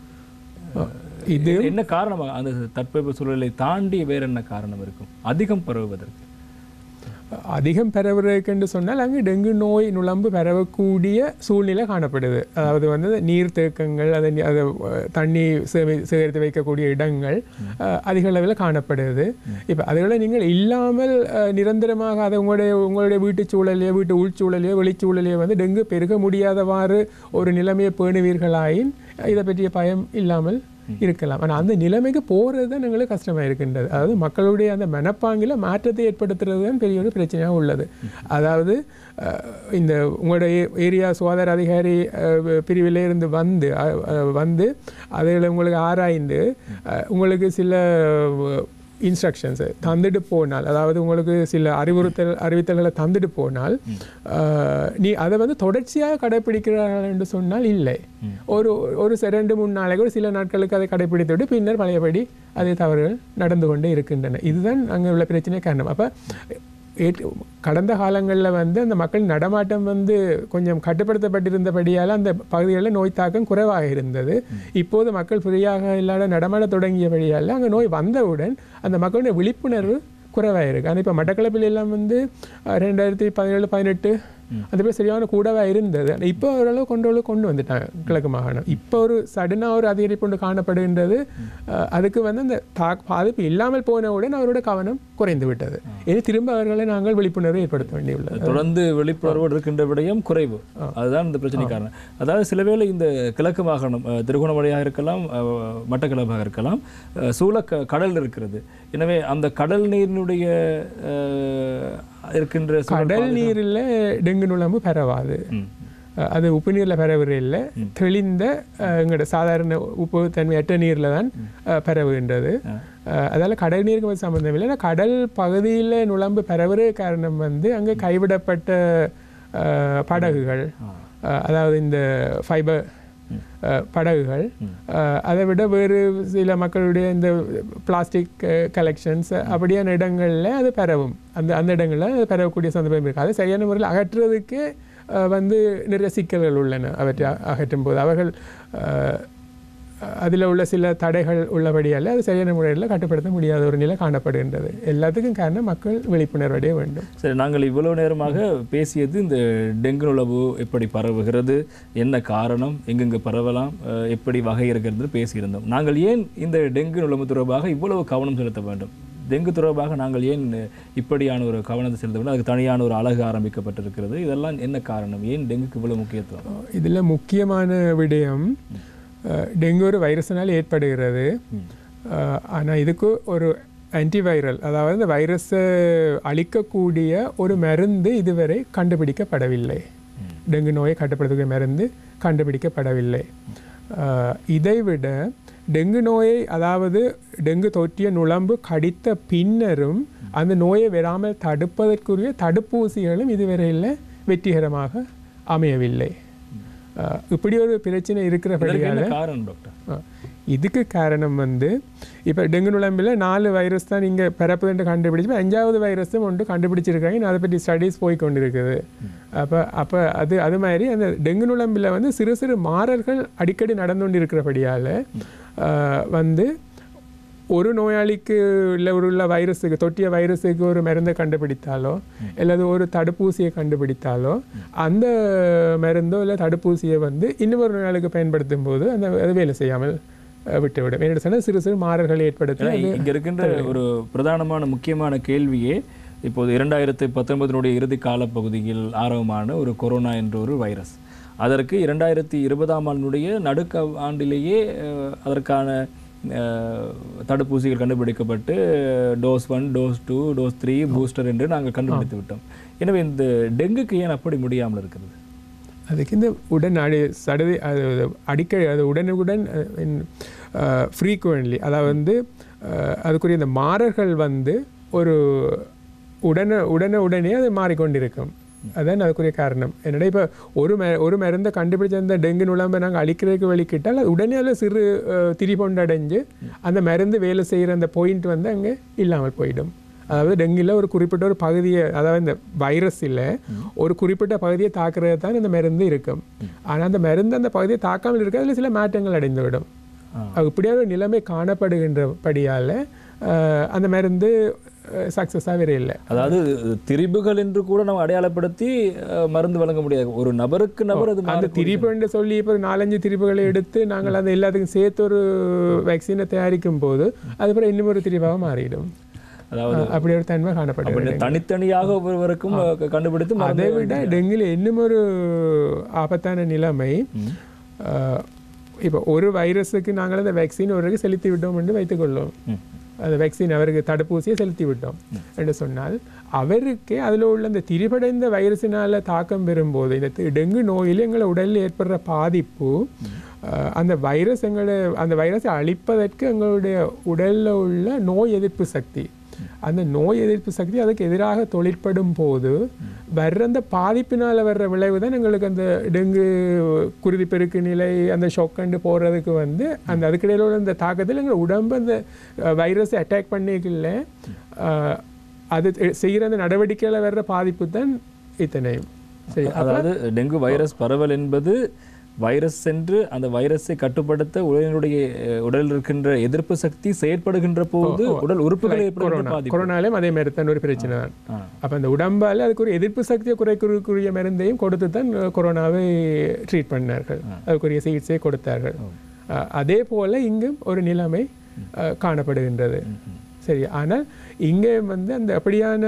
இது என்ன காரணமாக? அந்த தட்பவெப்ப சூழலை தாண்டி வேற என்ன காரணம் இருக்கும் அதிகம் பரவுவதற்கு? அதிகம் பரவுவதற்கு என்று சொன்னால் அங்கு டெங்கு நோய் நுளம்பு பரவக்கூடிய சூழ்நிலை காணப்படுது. அதாவது வந்து நீர்த்தேக்கங்கள், அதை தண்ணி சேகரித்து வைக்கக்கூடிய இடங்கள் அதிக அளவில் காணப்படுது. இப்போ அதுகளை நீங்கள் இல்லாமல் நிரந்தரமாக அதை உங்களுடைய வீட்டு சூழலையோ, வீட்டு உள்சூழலையோ, வெளிச்சூழலையோ வந்து டெங்கு பெருக முடியாதவாறு ஒரு நிலைமையை பேணுவீர்களாயின் இதை பற்றிய பயம் இல்லாமல் இருக்கலாம். ஆனால் அந்த நிலைமைக்கு போகிறது தான் எங்களுக்கு கஷ்டமாக இருக்கின்றது. அதாவது மக்களுடைய அந்த மனப்பாங்கில் மாற்றத்தை ஏற்படுத்துறது தான் பெரிய ஒரு பிரச்சனையாக உள்ளது. அதாவது இந்த உங்களுடைய ஏரியா சுகாதார அதிகாரி பிரிவிலிருந்து வந்து அதில் உங்களுக்கு ஆராய்ந்து உங்களுக்கு சில இன்ஸ்ட்ரக்ஷன்ஸை தந்துட்டு போனால், அதாவது உங்களுக்கு சில அறிவித்தல்களை தந்துட்டு போனால் நீ அதை வந்து தொடர்ச்சியாக கடைப்பிடிக்கிறார்கள் என்று சொன்னால் இல்லை. ஒரு 2-3 நாளைக்கு ஒரு சில நாட்களுக்கு அதை கடைப்பிடித்துவிட்டு பின்னர் பழையபடி அதே தவறுகள் நடந்து கொண்டே இருக்கின்றன. இதுதான் அங்கே உள்ள பிரச்சனை காரணம். அப்போ கடந்த காலங்களில் வந்து அந்த மக்கள் நடமாட்டம் வந்து கொஞ்சம் கட்டுப்படுத்தப்பட்டிருந்தபடியால் அந்த பகுதிகளில் நோய் தாக்கம் குறைவாக இருந்தது. இப்போது மக்கள் ஃப்ரீயாக இல்லாத நடமாட தொடங்கியபடியால் அங்கே நோய் வந்தவுடன் அந்த மக்களுடைய விழிப்புணர்வு குறைவாக இருக்குது. ஆனால் இப்போ மட்டக்களப்பில் எல்லாம் வந்து 2017-18 அது போய் சரியான கூடவாக இருந்தது. இப்போ ஓரளவு கொண்டு வந்துட்டாங்க கிழக்கு மாகாணம். இப்போ ஒரு சடனாக ஒரு அதிகரிப்பு ஒன்று காணப்படுகின்றது. அதுக்கு வந்து அந்த பாதிப்பு இல்லாமல் போனவுடன் அவரோட கவனம் குறைந்து விட்டது. இனி திரும்ப அவர்களை நாங்கள் விழிப்புணர்வு ஏற்படுத்த வேண்டியுள்ளது. தொடர்ந்து விழிப்புணர்வோடு இருக்கின்ற விடயம் குறைவு. அதுதான் இந்த பிரச்சனை காரணம். அதாவது சில வேளை இந்த கிழக்கு மாகாணம் திருகோணமலையாக இருக்கலாம், மட்டக்களப்பாக இருக்கலாம், சூழ கடல் இருக்கிறது. எனவே அந்த கடல் நீரினுடைய இருக்கின்ற கடல் நீரில் டெங்கு நுளம்பு பரவாது. அது உப்பு நீரில் பரவுறில்லை, தெளிந்த எங்களோட சாதாரண உப்பு தன்மையற்ற நீரில் தான் பரவுகின்றது. அதால் கடல் நீருக்கு சம்பந்தம் இல்லை. கடல் பகுதியில் நுளம்பு பரவுற காரணம் வந்து அங்கே கைவிடப்பட்ட படகுகள், அதாவது இந்த ஃபைபர் படகுகள், அதை விட வேறு சில மக்களுடைய இந்த பிளாஸ்டிக் கலெக்ஷன்ஸ் அப்படியான இடங்களில் அது பரவும். அந்த இடங்களில் அது பரவக்கூடிய சந்தர்ப்பம் இருக்குது. அதை சரியான முறையில் அகற்றுறதுக்கு வந்து நிறைய சிக்கல்கள் உள்ளன. அவற்றை அகற்றும் போது அவர்கள் அதில் உள்ள சில தடைகள் உள்ளபடியால் அது சரியான முறையில் கட்டுப்படுத்த முடியாத ஒரு நிலை காணப்படுகின்றது. எல்லாத்துக்கும் காரணம் மக்கள் விழிப்புணர்வடைய வேண்டும். சரி, நாங்கள் இவ்வளவு நேரமாக பேசியது இந்த டெங்கு நுளம்பு எப்படி பரவுகிறது, என்ன காரணம், எங்கெங்கே பரவலாம், எப்படி வகை இருக்கிறது பேசியிருந்தோம். நாங்கள் ஏன் இந்த டெங்கு நுளம்பு தொடர்பாக இவ்வளவு கவனம் செலுத்த வேண்டும், டெங்கு தொடர்பாக நாங்கள் ஏன் இப்படியான ஒரு கவனத்தை செலுத்த வேண்டும், அதுக்கு தனியான ஒரு அழகு ஆரம்பிக்கப்பட்டிருக்கிறது, இதெல்லாம் என்ன காரணம், ஏன் டெங்குக்கு இவ்வளவு முக்கியத்துவம்? இதில் முக்கியமான விடயம், டெங்கு ஒரு வைரஸினால் ஏற்படுகிறது. ஆனால் இதுக்கு ஒரு ஆன்டிவைரல், அதாவது இந்த வைரஸை அழிக்கக்கூடிய ஒரு மருந்து இதுவரை கண்டுபிடிக்கப்படவில்லை. டெங்கு நோயை கட்டுப்படுத்தக்கூடிய மருந்து கண்டுபிடிக்கப்படவில்லை. இதைவிட டெங்கு நோயை அதாவது டெங்கு தொற்றிய நுளம்பு கடித்த பின்னரும் அந்த நோயை வராமல் தடுப்பதற்குரிய தடுப்பூசிகளும் இதுவரையில் வெற்றிகரமாக அமையவில்லை. இப்படி ஒரு பிரச்சனை இருக்கிறபடியால் காரணம் டாக்டர், இதுக்கு காரணம் வந்து இப்போ டெங்கு நுளம்பில் 4 வைரஸ் தான் நீங்கள் பிறப்புன்னு கண்டுபிடிச்சு 5வது வைரஸும் ஒன்று கண்டுபிடிச்சிருக்காங்க. அதை பற்றி ஸ்டடீஸ் போய் கொண்டு இருக்குது. அப்போ அது மாதிரி அந்த டெங்கு நுளம்பில் வந்து சிறு சிறு மாறல்கள் அடிக்கடி நடந்து கொண்டு இருக்கிறபடியால் வந்து ஒரு நோயாளிக்கு இல்லை உள்ள வைரஸுக்கு தொற்றிய வைரஸுக்கு ஒரு மருந்தை கண்டுபிடித்தாலோ அல்லது ஒரு தடுப்பூசியை கண்டுபிடித்தாலோ அந்த மருந்தோ இல்லை தடுப்பூசியை வந்து இன்னொரு நோயாளிக்கு பயன்படுத்தும் போது அந்த அது வேலை செய்யாமல் விட்டுவிடும். என்ன சொன்னால் சிறு சிறு மாறல்களை ஏற்படுத்தி இங்கே இருக்கின்ற ஒரு பிரதானமான முக்கியமான கேள்வியே இப்போது 2019 இறுதி காலப்பகுதியில் ஆரம்பமான ஒரு கொரோனா என்ற ஒரு வைரஸ், அதற்கு 2020ஆம் ஆண்டினுடைய நடுக்க ஆண்டிலேயே அதற்கான தடுப்பூசிகள் கண்டுபிடிக்கப்பட்டு டோஸ் 1, டோஸ் 2, டோஸ் 3 பூஸ்டர் என்று நாங்கள் கண்டுபிடித்து விட்டோம். எனவே இந்த டெங்குக்கு ஏன் அப்படி முடியாமல் இருக்கிறது? அதுக்கு இந்த அடிக்கடி அது உடனுக்குடன் ஃப்ரீக்குவெண்ட்லி அதாவது வந்து அதுக்குரிய இந்த மாறல்கள் வந்து ஒரு உடனே அது மாறிக்கொண்டிருக்கும். அதான் அதுக்குரிய காரணம். என்னடா இப்போ ஒரு மருந்தை கண்டுபிடிச்ச அந்த டெங்கு நுளம்பை நாங்கள் அழிக்கிறதுக்கு வெளிக்கிட்டால் அது உடனே அதில் சிறு திரிபொண்டடைஞ்சு அந்த மருந்து வேலை செய்கிற அந்த பாயிண்ட் வந்து அங்கே இல்லாமல் போயிடும். அதாவது டெங்கில் ஒரு குறிப்பிட்ட ஒரு பகுதியை, அதாவது இந்த வைரஸில் ஒரு குறிப்பிட்ட பகுதியை தாக்குறது தான் இந்த மருந்து இருக்கும். ஆனால் அந்த மருந்து அந்த பகுதியை தாக்காமல் இருக்க அதில் சில மாற்றங்கள் அடைந்துவிடும். இப்படியே ஒரு நிலைமை காணப்படுகின்றபடியால் அந்த மருந்து சக்ஸஸாக வேற இல்லை. அதாவது திரிபுகள் என்று கூட நம்ம அடையாளப்படுத்தி மருந்து வழங்க முடியாது. ஒரு நபருக்கு நபர் அது அந்த திரிபு என்று சொல்லி இப்போ 4-5 திரிபுகளை எடுத்து நாங்கள் அந்த எல்லாத்துக்கும் சேர்த்து ஒரு வேக்சினை தயாரிக்கும் போது அதுக்கப்புறம் இன்னும் ஒரு திரிபாக மாறிடும். அதாவது அப்படி ஒரு தன்மை காணப்படுது. தனித்தனியாக ஒவ்வொருவருக்கும் கண்டுபிடித்து அதை விட டெங்கில் இன்னும் ஒரு ஆபத்தான நிலைமை, இப்போ ஒரு வைரஸுக்கு நாங்கள் அந்த வேக்சின் ஒருக்கு செலுத்தி விட்டோம் என்று வைத்துக்கொள்ளும். அந்த வேக்சின் அவருக்கு தடுப்பூசியை செலுத்தி விட்டோம் என்று சொன்னால் அவருக்கு அதில் உள்ள அந்த திரிபடைந்த வைரஸினால் தாக்கம் பெறும்போது இந்த டெங்கு நோயில் எங்களை உடலில் ஏற்படுற பாதிப்பு அந்த வைரஸை அழிப்பதற்கு எங்களுடைய உடலில் உள்ள நோய் எதிர்ப்பு சக்தி, அந்த நோய் எதிர்ப்பு சக்தி அதுக்கு எதிராக தொழிற்படும் போது வர்ற அந்த பாதிப்பினால் வர்ற விளைவு தான் எங்களுக்கு அந்த டெங்கு குருதிப்பெருக்கு நிலை அந்த ஷொக்கண்டு போகிறதுக்கு வந்து அந்த அதுக்கிடையில் உள்ள அந்த தாக்கத்தில் எங்கள் உடம்பு அந்த வைரஸை அட்டாக் பண்ணிக்கல அது செய்கிற அந்த நடவடிக்கையில் வர்ற பாதிப்பு தான் இத்தனையும். சரி, அதாவது டெங்கு வைரஸ் பரவல் என்பது வைரஸ் சென்று அந்த வைரஸை கட்டுப்படுத்த உடலில் இருக்கின்ற எதிர்ப்பு சக்தி செயற்படுகின்ற போது உடல் உறுப்புகளை கொரோனாலையும் அதே மாதிரி தான் ஒரு பிரச்சனை தான். அப்போ அந்த உடம்பால் அதுக்கு ஒரு எதிர்ப்பு சக்தியை குறைக்கக்கூடிய மருந்தையும் கொடுத்து தான் கொரோனாவை ட்ரீட் பண்ணார்கள், அதுக்குரிய சிகிச்சையை கொடுத்தார்கள். அதே போல இங்கும் ஒரு நிலைமை காணப்படுகின்றது. சரி, ஆனால் இங்கே வந்து அந்த அப்படியான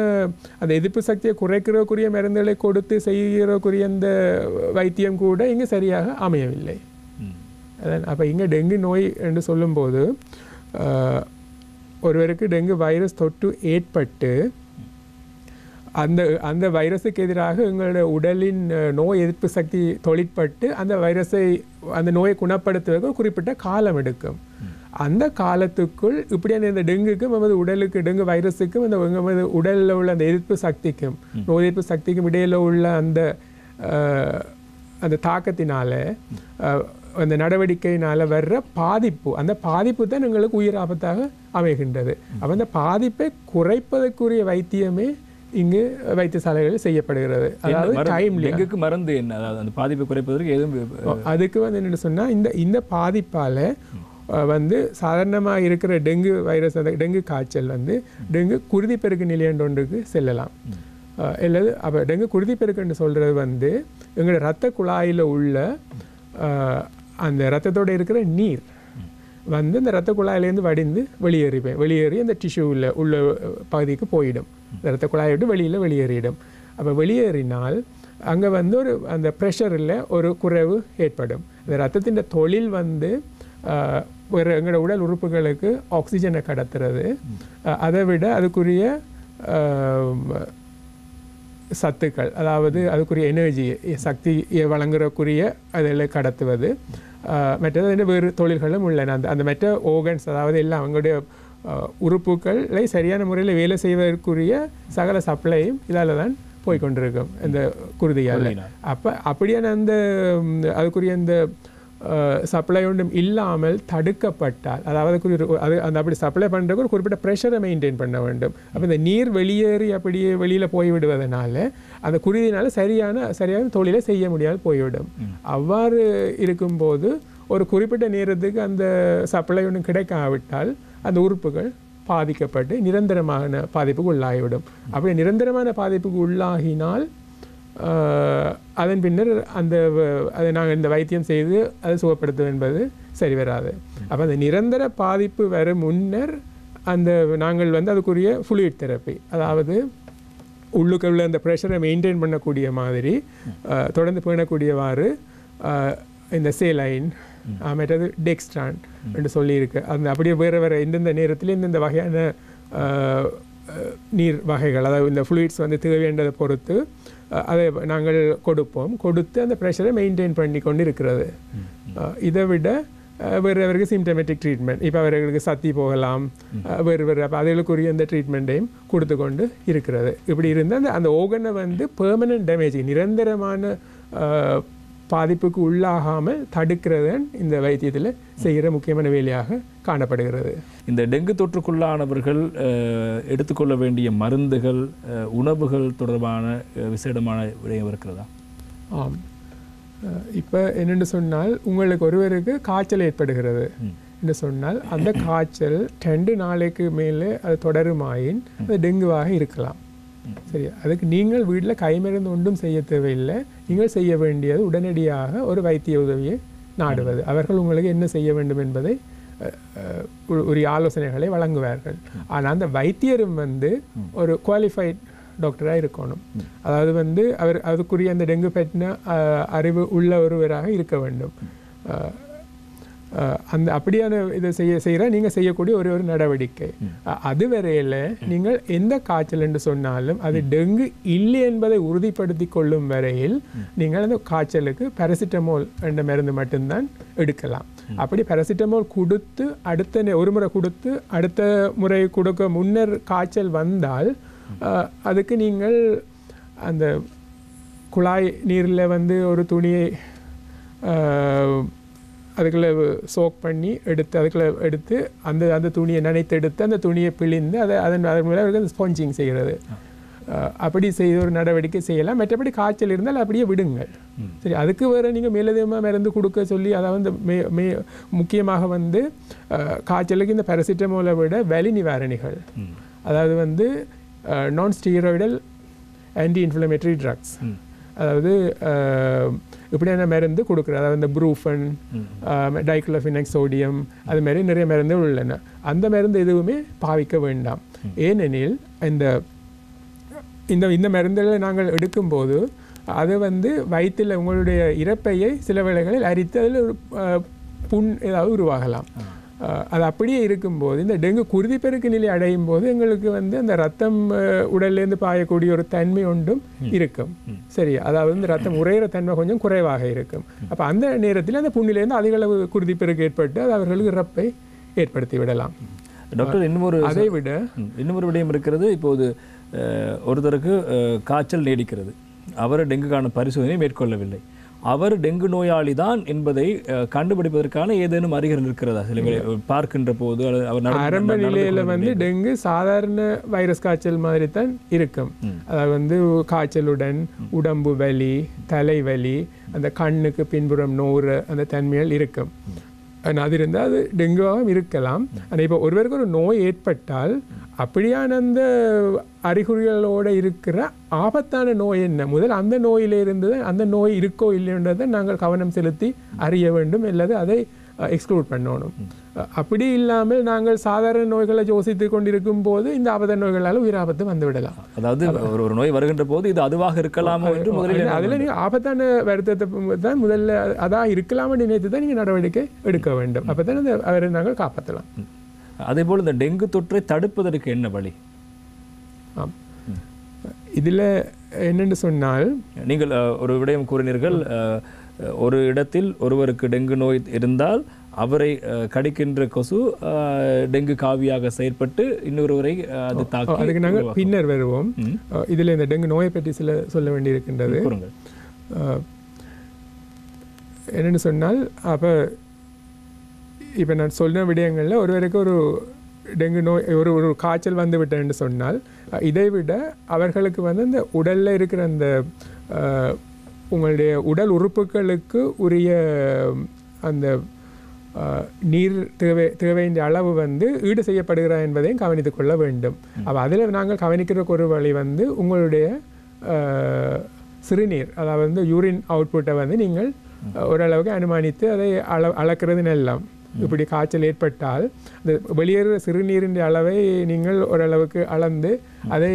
அந்த எதிர்ப்பு சக்தியை குறைக்கிறக்குரிய மருந்துகளை கொடுத்து செய்கிறக்குரிய அந்த வைத்தியம் கூட இங்கே சரியாக அமையவில்லை. அதான் அப்போ இங்கே டெங்கு நோய் என்று சொல்லும்போது ஒருவருக்கு டெங்கு வைரஸ் தொற்று ஏற்பட்டு அந்த வைரஸுக்கு எதிராக எங்களுடைய உடலின் நோய் எதிர்ப்பு சக்தி தொழிற்பட்டு அந்த நோயை குணப்படுத்துவதற்கு ஒரு குறிப்பிட்ட காலம் எடுக்கும். அந்த காலத்துக்குள் இப்படியான இந்த டெங்குக்கும் நமது உடலுக்கு டெங்கு வைரஸுக்கும் நமது உடலில் உள்ள அந்த எதிர்ப்பு சக்திக்கும் நோய் எதிர்ப்பு சக்திக்கும் இடையில் உள்ள அந்த தாக்கத்தினால அந்த நடவடிக்கையினால் வர்ற பாதிப்பு, அந்த பாதிப்பு தான் எங்களுக்கு உயிர் ஆபத்தாக அமைகின்றது. அப்போ அந்த பாதிப்பை குறைப்பதற்குரிய வைத்தியமே இங்கு வைத்தியசாலைகளில் செய்யப்படுகிறது. அதாவது டைம்லி டெங்குக்கு மருந்து என்ன, அதாவது அந்த பாதிப்பை குறைப்பதற்கு எதுவும் அதுக்கு வந்து என்னென்னு சொன்னால் இந்த பாதிப்பால் வந்து சாதாரணமாக இருக்கிற டெங்கு வைரஸ் அந்த டெங்கு காய்ச்சல் வந்து டெங்கு குருதிப்பெருக்கு நிலையன்ற ஒன்றுக்கு செல்லலாம். அல்லது அப்போ டெங்கு குருதிப்பெருக்குன்னு சொல்கிறது வந்து எங்களோட இரத்த குழாயில் உள்ள அந்த இரத்தத்தோடு இருக்கிற நீர் வந்து இந்த இரத்த குழாயிலேருந்து வடிந்து வெளியேறி அந்த டிஷ்யூவில் உள்ள பகுதிக்கு போயிடும். இரத்த குழாயை விட்டு வெளியேறிடும். அப்போ வெளியேறினால் அங்கே வந்து அந்த ப்ரெஷரில் ஒரு குறைவு ஏற்படும். அந்த இரத்தத்தின் தொழில் வந்து எங்களோட உடல் உறுப்புகளுக்கு ஆக்சிஜனை கடத்துறது, அதை விட அதுக்குரிய சத்துக்கள், அதாவது அதுக்குரிய எனர்ஜி சக்தியை வழங்குறக்குரிய அதில் கடத்துவது, மற்றது அதில் வேறு தொழில்களும் உள்ளன. அந்த மற்ற ஓர்கன்ஸ், அதாவது எல்லாம் அவங்களுடைய உறுப்புகளை சரியான முறையில் வேலை செய்வதற்குரிய சகல சப்ளையும் இதால் தான் போய்கொண்டிருக்கும் இந்த குருதியால். அப்படியான அதுக்குரிய அந்த சப்ளை ஒன்றும் இல்லாமல் தடுக்கப்பட்டால், அதாவது அந்த அப்படி சப்ளை பண்ணுறதுக்கு ஒரு குறிப்பிட்ட ப்ரெஷரை மெயின்டைன் பண்ண வேண்டும். அப்போ இந்த நீர் வெளியேறி அப்படியே வெளியில் போய்விடுவதனால அந்த குருதியினால் சரியான தொழிலை செய்ய முடியாது போய்விடும். அவ்வாறு இருக்கும்போது ஒரு குறிப்பிட்ட நேரத்துக்கு அந்த சப்ளை ஒன்றும் கிடைக்காவிட்டால் அந்த உறுப்புகள் பாதிக்கப்பட்டு நிரந்தரமான பாதிப்புக்கு உள்ளாகிவிடும். அப்படி நிரந்தரமான பாதிப்புக்கு உள்ளாகினால் அதன் பின்னர் அதை நாங்கள் இந்த வைத்தியம் செய்து அதை சுகப்படுத்தும் என்பது சரி வராது. அப்போ அந்த நிரந்தர பாதிப்பு வர முன்னர் நாங்கள் அதுக்குரிய ஃப்ளூயிட் தெரப்பி, அதாவது உள்ளுக்கு உள்ள அந்த ப்ரெஷரை மெயின்டைன் பண்ணக்கூடிய மாதிரி தொடர்ந்து பேணக்கூடியவாறு இந்த சேலைன் மற்றது டெக்ஸ்ட்ரான் என்று சொல்லியிருக்கு. அப்படியே வேறு இந்தந்த நேரத்தில் இந்தந்த வகையான நீர் வகைகள், அதாவது இந்த ஃப்ளூயிட்ஸ் தேவையானதை பொறுத்து அதை நாங்கள் கொடுத்து அந்த ப்ரெஷரை மெயின்டைன் பண்ணி கொண்டு இருக்கிறது. இதை விட வேறு சிம்டமேட்டிக் ட்ரீட்மெண்ட், இப்போ அவர்களுக்கு சத்தி போகலாம், வேறு அப்போ அதுகளுக்குரிய அந்த ட்ரீட்மெண்ட்டையும் கொடுத்து கொண்டு இருக்கிறது. இப்படி இருந்தால் அந்த ஓர்கனை பெர்மனன்ட் டேமேஜ், நிரந்தரமான பாதிப்புக்கு உள்ளாகாமல் தடுக்கிறது இந்த வைத்தியத்தில் செய்கிற முக்கியமான வேலையாக காணப்படுகிறது. இந்த டெங்கு தொற்றுக்குள்ளானவர்கள் எடுத்துக்கொள்ள வேண்டிய மருந்துகள், உணவுகள் தொடர்பான விசேடமான விடயம் இருக்கிறதா? ஆம். இப்போ என்னென்னு சொன்னால், உங்களுக்கு ஒருவருக்கு காய்ச்சல் ஏற்படுகிறது என்று சொன்னால் அந்த காய்ச்சல் 2 நாளைக்கு மேலே அது தொடருமாயின் அது டெங்குவாக இருக்கலாம். சரி, அதுக்கு நீங்கள் வீட்டில் கைமருந்து ஒன்றும் செய்ய தேவையில்லை. நீங்கள் செய்ய வேண்டியது உடனடியாக ஒரு வைத்திய உதவியை நாடுவது. அவர்கள் உங்களுக்கு என்ன செய்ய வேண்டும் என்பதை ஒரு ஆலோசனைகளை வழங்குவார்கள். ஆனால் அந்த வைத்தியரும் ஒரு குவாலிஃபைட் டாக்டராக இருக்கணும். அதாவது அவர் அதுக்குரிய அந்த டெங்கு பற்றின அறிவு உள்ள ஒருவராக இருக்க வேண்டும். அப்படியான இதை செய்கிற நீங்கள் செய்யக்கூடிய ஒரு நடவடிக்கை. அதுவரையில் நீங்கள் எந்த காய்ச்சல் என்று சொன்னாலும் அது டெங்கு இல்லை என்பதை உறுதிப்படுத்தி கொள்ளும் வரையில் நீங்கள் அந்த காய்ச்சலுக்கு பாராசிட்டமோல் என்ற மருந்து மட்டும்தான் எடுக்கலாம். அப்படி பாராசிட்டமோல் கொடுத்து ஒரு முறை கொடுத்து அடுத்த முறை கொடுக்க முன்னர் காய்ச்சல் வந்தால் அதுக்கு நீங்கள் அந்த குழாய் நீரில் ஒரு துணியை அதுக்குள்ளே சோக் பண்ணி எடுத்து அந்த துணியை நனைத்தெடுத்து அந்த துணியை பிழிந்து அதன் மூலம் ஸ்பாஞ்சிங் செய்கிறது. அப்படி செய்த ஒரு நடவடிக்கை செய்யலாம். மற்றபடி காய்ச்சல் இருந்தால் அப்படியே விடுங்கள். சரி, அதுக்கு வேறு நீங்கள் மேலதிகமாக மருந்து கொடுக்க சொல்லி, அதாவது முக்கியமாக காய்ச்சலுக்கு இந்த பாராசிட்டமோலை விட வலி நிவாரணிகள், அதாவது நான் ஸ்டீராய்டல் ஆன்டி இன்ஃப்ளமேட்டரி ட்ரக்ஸ், அதாவது இப்படியான மருந்து கொடுக்குறது, அதாவது இந்த ப்ரூஃபன், டைக்ளோஃபினக் சோடியம், அது மாதிரி நிறைய மருந்து உள்ளன. அந்த மருந்து எதுவுமே பாவிக்க வேண்டாம். ஏனெனில் இந்த மருந்துகளை நாங்கள் எடுக்கும்போது அது வயிற்றில் உங்களுடைய இறப்பையை சில வேளைகளில் அரித்து அதில் ஒரு புண் ஏதாவது உருவாகலாம். அது அப்படியே இருக்கும்போது இந்த டெங்கு குருதிப்பெருக்கு நிலை அடையும் போது எங்களுக்கு அந்த ரத்தம் உடல்லேருந்து பாயக்கூடிய ஒரு தன்மை ஒன்றும் இருக்கும். சரி, அதாவது இந்த ரத்தம் உறையிற தன்மை கொஞ்சம் குறைவாக இருக்கும். அப்போ அந்த நேரத்தில் அந்த புண்ணிலேருந்து அதிக அளவு குருதிப்பெருக்கு ஏற்பட்டு அது அவர்களுக்கு இறப்பை ஏற்படுத்தி விடலாம். டாக்டர், அதை விட இன்னொரு விடயம் இருக்கிறது. இப்போது ஒருத்தருக்கு காய்ச்சல் நீடிக்கிறது, அவர் டெங்குக்கான பரிசோதனை மேற்கொள்ளவில்லை, அவர் டெங்கு நோயாளி தான் என்பதை கண்டுபிடிப்பதற்கான ஏதேனும் அறிகுறி இருக்கிறதா? சில பார்க்கின்ற போது ஆரம்ப நிலையில டெங்கு சாதாரண வைரஸ் காய்ச்சல் மாதிரி தான் இருக்கும். அதாவது காய்ச்சலுடன் உடம்பு வலி, தலைவலி, அந்த கண்ணுக்கு பின்புறம் நோறு அந்த தன்மைகள் இருக்கும். அது இருந்தால் அது டெங்குவாகவும் இருக்கலாம். ஆனால் இப்போ ஒருவருக்கு ஒரு நோய் ஏற்பட்டால் அப்படியான அந்த அறிகுறிகளோடு இருக்கிற ஆபத்தான நோய் என்ன, முதல் அந்த நோயிலிருந்து அந்த நோய் இருக்கோ இல்லைன்றதை நாங்கள் கவனம் செலுத்தி அறிய வேண்டும், அல்லது அதை எக்ஸ்க்ளூட் பண்ணணும். அப்படி இல்லாமல் நாங்கள் சாதாரண நோய்களை யோசித்து கொண்டிருக்கும் போது இந்த ஆபத்தான நோய்களால் உயிராபத்து வந்துவிடலாம். அதாவது ஒரு நோய் வருகின்ற போது இது அதுவாக இருக்கலாமோ என்று முதலில் அதில் நீங்கள் ஆபத்தான வருத்தத்தை தான் முதல்ல அதாக இருக்கலாம்னு நினைத்து தான் நீங்கள் நடவடிக்கை எடுக்க வேண்டும். அப்போ தான் அவரை நாங்கள் காப்பாற்றலாம். அதே போல் இந்த டெங்கு தொற்றை தடுப்பதற்கு என்ன வழி? ஆம், இதில் என்னென்னு சொன்னால், நீங்கள் ஒரு விடயம் கூறினீர்கள், ஒரு இடத்தில் ஒருவருக்கு டெங்கு நோய் இருந்தால் அவரை கடிக்கின்ற கொசு டெங்கு காவியாக செயற்பட்டு இன்னொருவரை அது தாக்கி. அதுக்கு நாங்கள் பின்னர் வருவோம். இதில் இந்த டெங்கு நோயை பற்றி சொல்ல வேண்டியிருக்கின்றது. என்னென்னு சொன்னால் அப்போ இப்போ நான் சொன்ன விடயங்களில் ஒருவருக்கு ஒரு டெங்கு நோய் ஒரு காய்ச்சல் வந்து விட்டேன்னு சொன்னால் இதை விட அவர்களுக்கு வந்து அந்த உடலில் இருக்கிற அந்த உங்களுடைய உடல் உறுப்புகளுக்கு உரிய அந்த நீர் தேவையின் அளவு வந்து ஈடு செய்யப்படுகிறா என்பதையும் கவனித்துக் கொள்ள வேண்டும். அப்போ அதில் நாங்கள் கவனிக்கிற ஒரு வழி வந்து உங்களுடைய சிறுநீர், அதாவது வந்து யூரின் அவுட்புட்டை வந்து நீங்கள் ஓரளவுக்கு அனுமானித்து அதை அளக்கிறது நல்லம். இப்படி காய்ச்சல் ஏற்பட்டால் அந்த வெளியேற சிறுநீரின் அளவை நீங்கள் ஓரளவுக்கு அளந்து அதை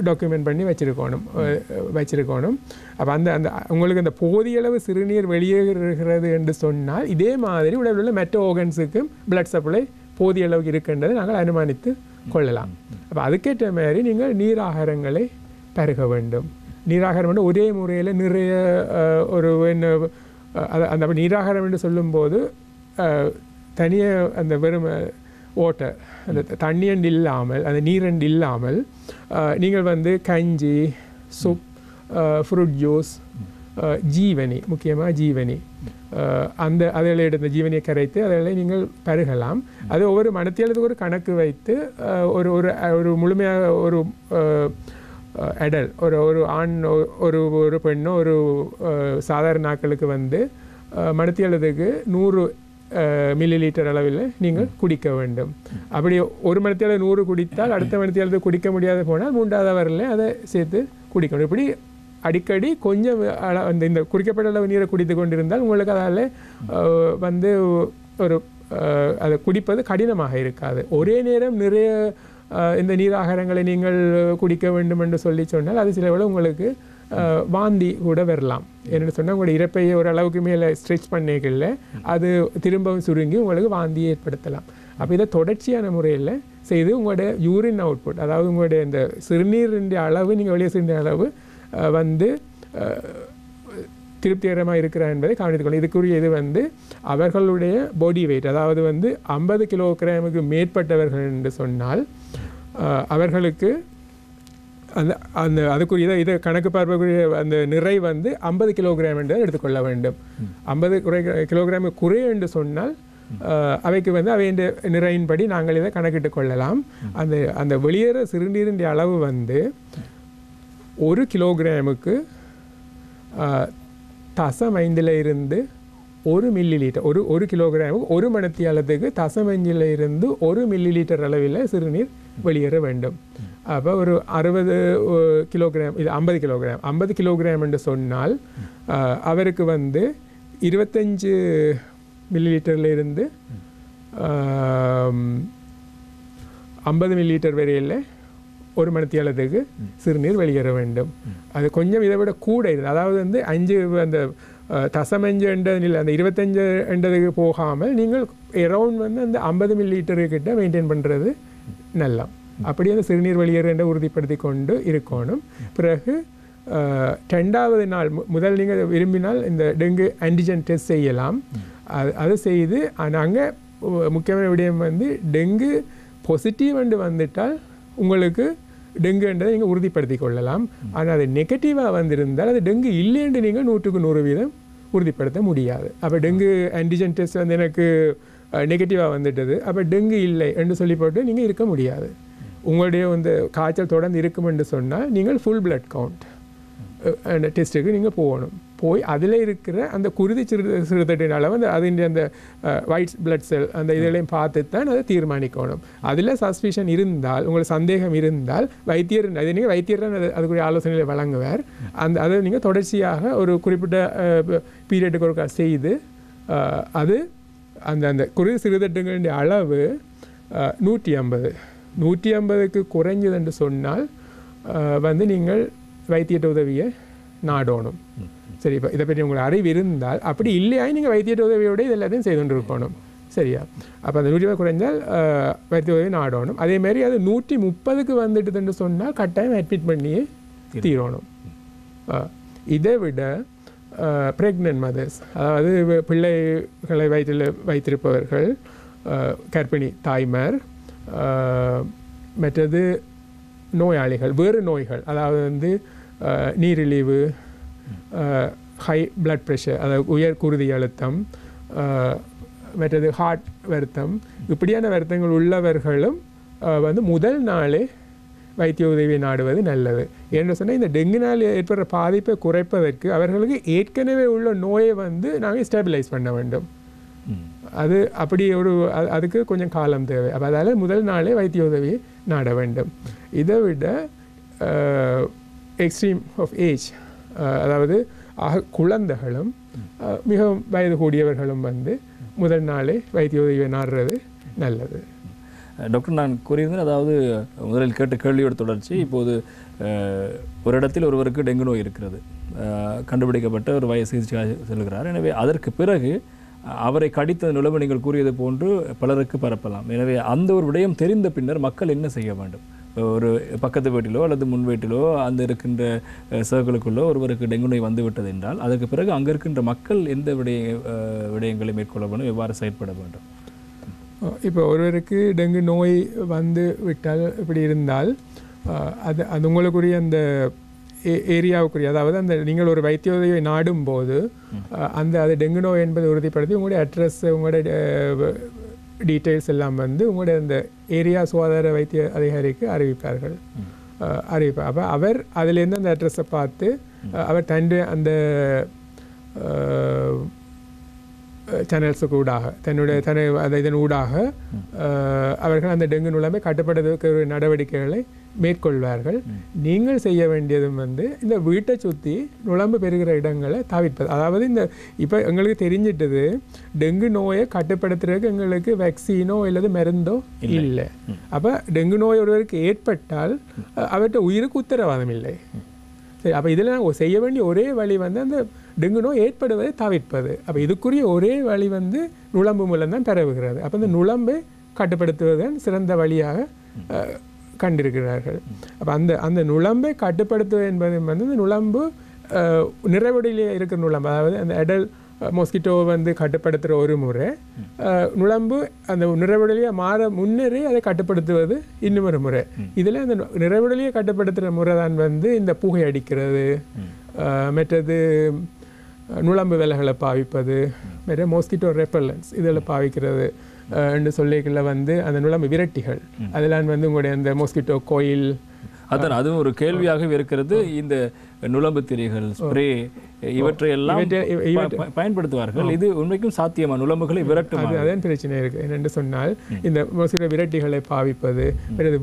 டாக்குமெண்ட் பண்ணி வச்சிருக்கணும். அப்போ அந்த உங்களுக்கு அந்த போதிய அளவு சிறுநீர் வெளியேறுகிறது என்று சொன்னால் இதே மாதிரி உடலில் உள்ள மற்ற ஆர்கன்ஸுக்கும் பிளட் சப்ளை போதிய அளவுக்கு இருக்கின்றதை நாங்கள் அனுமானித்து கொள்ளலாம். அப்போ அதுக்கேற்ற மாதிரி நீங்கள் நீராகாரங்களை பருக வேண்டும். நீராகாரம் வந்து ஒரே முறையில் நிறைய ஒரு அந்த நீராகாரம் என்று சொல்லும்போது தனியாக அந்த வெறும் ஓட்டர் அந்த தண்ணியண்டு இல்லாமல் அந்த நீரண்டு இல்லாமல் நீங்கள் வந்து கஞ்சி, சூப், ஃப்ரூட் ஜூஸ், ஜீவனி, முக்கியமாக ஜீவனி, அதில் எடுத்த ஜீவனியை கரைத்து அதில் நீங்கள் பருகலாம். அது ஒவ்வொரு மனத்தியலுக்கு ஒரு கணக்கு வைத்து ஒரு ஒரு முழுமையாக ஒரு அடல் ஒரு ஆண் ஒரு பெண்ணோ ஒரு சாதாரண நாட்களுக்கு வந்து மனத்தியலுக்கு 100 மில்லிலீட்டர் அளவில் நீங்கள் குடிக்க வேண்டும். அப்படி ஒரு மணித்தியால் 100 குடித்தால் அடுத்த மணித்தியால் குடிக்க முடியாத போனால் 3வது ஹவரில் அதை சேர்த்து குடிக்கணும். இப்படி அடிக்கடி கொஞ்சம் அந்த இந்த குறிக்கப்பட்ட அளவு நீரை குடித்து கொண்டிருந்தால் உங்களுக்கு அதால் வந்து ஒரு அதை குடிப்பது கடினமாக இருக்காது. ஒரே நேரம் நிறைய இந்த நீராகாரங்களை நீங்கள் குடிக்க வேண்டும் என்று சொன்னால் அது சில வேளை உங்களுக்கு வாந்தி கூட வரலாம். என்னென்னு சொன்னால் உங்களோட இறப்பையை ஓரளவுக்கு மேலே ஸ்ட்ரெச் பண்ணிக்கல அது திரும்பவும் சுருங்கி உங்களுக்கு வாந்தியை ஏற்படுத்தலாம். அப்போ இதை தொடர்ச்சியான முறையில் செய்து உங்களோட யூரின் அவுட்புட், அதாவது உங்களுடைய இந்த சிறுநீரின் அளவு, நீங்கள் வெளியே சிறுநீர் அளவு வந்து திருப்திகரமாக இருக்கிறா என்பதை கவனித்துக்கொள்ளும். இதுக்குரிய இது வந்து அவர்களுடைய பாடி வெயிட், அதாவது வந்து 50 கிலோகிராமுக்கு மேற்பட்டவர்கள் என்று சொன்னால் அவர்களுக்கு அந்த அந்த அதுக்குரிய இதை கணக்கு பார்க்கக்கூடிய அந்த நிறை வந்து 50 கிலோகிராம் என்று எடுத்துக்கொள்ள வேண்டும். 50 கிலோகிராம் குறை என்று சொன்னால் அவைக்கு வந்து அவையின் நிறையின்படி நாங்கள் இதை கணக்கிட்டு கொள்ளலாம். அந்த அந்த வெளியேற சிறுநீரின் அளவு வந்து 1 கிலோகிராமுக்கு 0.5 இருந்து 1 மில்லிலீட்டர், ஒரு கிலோகிராமுக்கு 1 மணித்தியாலத்துக்கு 0.5 இருந்து 1 மில்லிலீட்டர் அளவில் சிறுநீர் வெளியேற வேண்டும். அப்போ ஒரு 60 கிலோகிராம், இது 50 கிலோகிராம் என்று சொன்னால் அவருக்கு வந்து 25 மில்லிலீட்டரில் இருந்து 50 மில்லிலீட்டர் வரையில் 1 மணித்தியாலத்துக்கு சிறுநீர் வெளியேற வேண்டும். அது கொஞ்சம் இதை விட கூட இருக்குது. அதாவது வந்து 5 அந்த 0.5 என்றதில் அந்த 25 என்றதுக்கு போகாமல் நீங்கள் அரௌண்ட் வந்து அந்த 50 மில்லிலீட்டரு கிட்ட மெயின்டைன் பண்ணுறது நல்லா. அப்படியே அந்த சிறுநீர் வெளியேற உறுதிப்படுத்தி கொண்டு இருக்கணும். பிறகு 2வது நாள் முதல் நீங்கள் விரும்பினால் இந்த டெங்கு ஆன்டிஜன் டெஸ்ட் செய்யலாம். அது செய்து நாங்கள் முக்கியமான விடயம் வந்து டெங்கு பாசிட்டிவ் என்று வந்துட்டால் உங்களுக்கு டெங்கு என்றதை நீங்கள் உறுதிப்படுத்தி கொள்ளலாம். ஆனால் அது நெகட்டிவாக வந்திருந்தால் அது டெங்கு இல்லை என்று நீங்கள் 100க்கு 100% உறுதிப்படுத்த முடியாது. அப்போ டெங்கு ஆன்டிஜன் டெஸ்ட் வந்து எனக்கு நெகட்டிவாக வந்துட்டது, அப்போ டெங்கு இல்லை என்று சொல்லி போட்டு நீங்கள் இருக்க முடியாது. உங்களுடைய வந்து காய்ச்சல் தொடர்ந்து இருக்கும் என்று சொன்னால் நீங்கள் ஃபுல் பிளட் கவுண்ட் அந்த டெஸ்ட்டுக்கு நீங்கள் போகணும். போய் அதில் இருக்கிற அந்த குருதி சிறுதட்டின் அளவு அந்த ஒயிட் பிளட் செல் அந்த இதெல்லாம் பார்த்து தான் அதை தீர்மானிக்கணும். அதில் சஸ்பிஷன் இருந்தால், உங்களுக்கு சந்தேகம் இருந்தால் வைத்தியர் அது நீங்கள் வைத்தியர் தான் அதுக்குரிய ஆலோசனைகளை வழங்குவார். அதை நீங்கள் தொடர்ச்சியாக ஒரு குறிப்பிட்ட பீரியடுக்கு ஒரு செய்து அது அந்த குருதி சிறுதட்டுகளுடைய அளவு 150க்கு குறைஞ்சது என்று சொன்னால் வந்து நீங்கள் வைத்தியட்ட உதவியை நாடணும். சரி, இப்போ இதை பற்றி உங்களுக்கு அறிவு இருந்தால், அப்படி இல்லையா நீங்கள் வைத்தியட்ட உதவியோடு இது எல்லாத்தையும் செய்து கொண்டு இருக்கணும். சரியா? அப்போ அந்த 150 குறைஞ்சால் வைத்திய உதவி நாடணும். அதேமாதிரி அது 130க்கு வந்துட்டு என்று சொன்னால் கட்டாயம் அட்மிட் பண்ணியே தீரணும். இதை விட ப்ரெக்னென்ட் மதர்ஸ், அதாவது பிள்ளைகளை வயிற்றில் வைத்திருப்பவர்கள், கர்ப்பிணி தாய்மார், மற்றது நோயாளிகள், வேறு நோய்கள், அதாவது வந்து நீரிழிவு, ஹை பிளட் ப்ரெஷர், அதாவது உயர் குருதி அழுத்தம், மற்றது ஹார்ட் வருத்தம், இப்படியான வருத்தங்கள் உள்ளவர்களும் வந்து முதல் நாளே வைத்திய உதவி நாடுவது நல்லது. என்று சொன்னால் இந்த டெங்குனால் ஏற்படுற பாதிப்பை குறைப்பதற்கு அவர்களுக்கு ஏற்கனவே உள்ள நோயை வந்து நாங்கள் ஸ்டெபிலைஸ் பண்ண வேண்டும். அது அப்படி அதுக்கு கொஞ்சம் காலம் தேவை. அப்போ அதால் முதல் நாளே வைத்திய உதவி நாட வேண்டும். இதை விட எக்ஸ்ட்ரீம் ஆஃப் ஏஜ், அதாவது குழந்தைகளும் மிகவும் வயது கூடியவர்களும் வந்து முதல் நாளே வைத்திய உதவியை நாடுறது நல்லது. டாக்டர், நான் கூறியிருந்தேன், அதாவது முதலில் கேட்ட கேள்வியோட தொடர்ச்சி, இப்போது ஒரு இடத்தில் ஒருவருக்கு டெங்கு நோய் இருக்கிறது, கண்டுபிடிக்கப்பட்ட ஒரு வயது சிகிச்சையாக செல்கிறார். எனவே அதற்கு பிறகு அவரை கடித்த நிலைமை நீங்கள் கூறியது போன்று பலருக்கு பரப்பலாம். எனவே அந்த ஒரு விடயம் தெரிந்த பின்னர் மக்கள் என்ன செய்ய வேண்டும்? ஒரு பக்கத்து வீட்டிலோ அல்லது முன் வீட்டிலோ அந்த இருக்கின்ற சர்க்கிளுக்குள்ளோ ஒருவருக்கு டெங்கு நோய் வந்து விட்டது என்றால் அதற்கு பிறகு அங்கே இருக்கின்ற மக்கள் எந்த விடயங்களை மேற்கொள்ள வேண்டும், எவ்வாறு செயற்பட வேண்டும்? இப்போ ஒருவருக்கு டெங்கு நோய் வந்து விட்டால் இப்படி இருந்தால் அது உங்களுக்குரிய அந்த ஏரியாவுக்குரிய, அதாவது அந்த நீங்கள் ஒரு வைத்திய உதவியை நாடும் போது அது டெங்கு நோய் என்பதை உறுதிப்படுத்தி உங்களுடைய அட்ரஸ், உங்களுடைய டீட்டெயில்ஸ் எல்லாம் வந்து உங்களுடைய அந்த ஏரியா சுகாதார வைத்திய அதிகாரிக்கு அறிவிப்பார்கள். அப்போ அவர் அதிலேருந்து அந்த அட்ரஸை பார்த்து அவர் தன்னுடைய அந்த சேனல்ஸுக்கு ஊடாக இதன் ஊடாக அவர்கள் அந்த டெங்கு நிலைமை கட்டுப்படுத்துவதற்கு நடவடிக்கைகளை மேற்கொள்வார்கள். நீங்கள் செய்ய வேண்டியதும் வந்து இந்த வீட்டை சுற்றி நுழம்பு பெறுகிற இடங்களை தவிர்ப்பது. அதாவது இந்த இப்போ எங்களுக்கு தெரிஞ்சிட்டது டெங்கு நோயை கட்டுப்படுத்துறதுக்கு எங்களுக்கு வேக்சினோ அல்லது மருந்தோ இல்லை. அப்போ டெங்கு நோய் ஒருவருக்கு ஏற்பட்டால் அவர்கிட்ட உயிருக்கு உத்தரவாதம் இல்லை. சரி, அப்போ இதில் நாங்கள் செய்ய வேண்டிய ஒரே வழி வந்து அந்த டெங்கு நோய் ஏற்படுவதை தவிர்ப்பது. அப்போ இதுக்குரிய ஒரே வழி வந்து நுழம்பு மூலம் தான் பரவுகிறது. அப்போ இந்த நுழம்பை கட்டுப்படுத்துவதன் சிறந்த வழியாக கண்டிருக்கிறார்கள். அப்போ அந்த நுழம்பை கட்டுப்படுத்துவது என்பது வந்து இந்த நுழம்பு நிறைவடியிலே இருக்கிற நுழம்பு, அதாவது அந்த அடல் மொஸ்கிட்டோ வந்து கட்டுப்படுத்துகிற ஒரு முறை, நுழம்பு அந்த நிறைவடிலையே மாற முன்னரே அதை கட்டுப்படுத்துவது இன்னும் ஒரு முறை. இதில் அந்த நிறைவடிலையே கட்டுப்படுத்துகிற முறை தான் வந்து இந்த புகை அடிக்கிறது, மற்றது நுழம்பு விலைகளை பாவிப்பது, மற்ற மொஸ்கிட்டோ ரெப்பல்லன்ஸ் இதில் பாவிக்கிறது என்று சொல்லிக்கல வந்து அந்த நுழம்பு விரட்டிகள், அதெல்லாம் வந்து உங்களுடைய அந்த மொஸ்கிட்டோ கோயில், அதான் அதுவும் ஒரு கேள்வியாகவே இருக்கிறது. இந்த நுழம்பு திரைகள், ஸ்ப்ரே இவற்றையெல்லாம் பயன்படுத்துவார்கள். இது உண்மைக்கும் சாத்தியமா நுழம்புகளை விரட்டும்? அதான் பிரச்சனை இருக்கு. என்னென்று சொன்னால் இந்த சில விரட்டிகளை பாவிப்பது,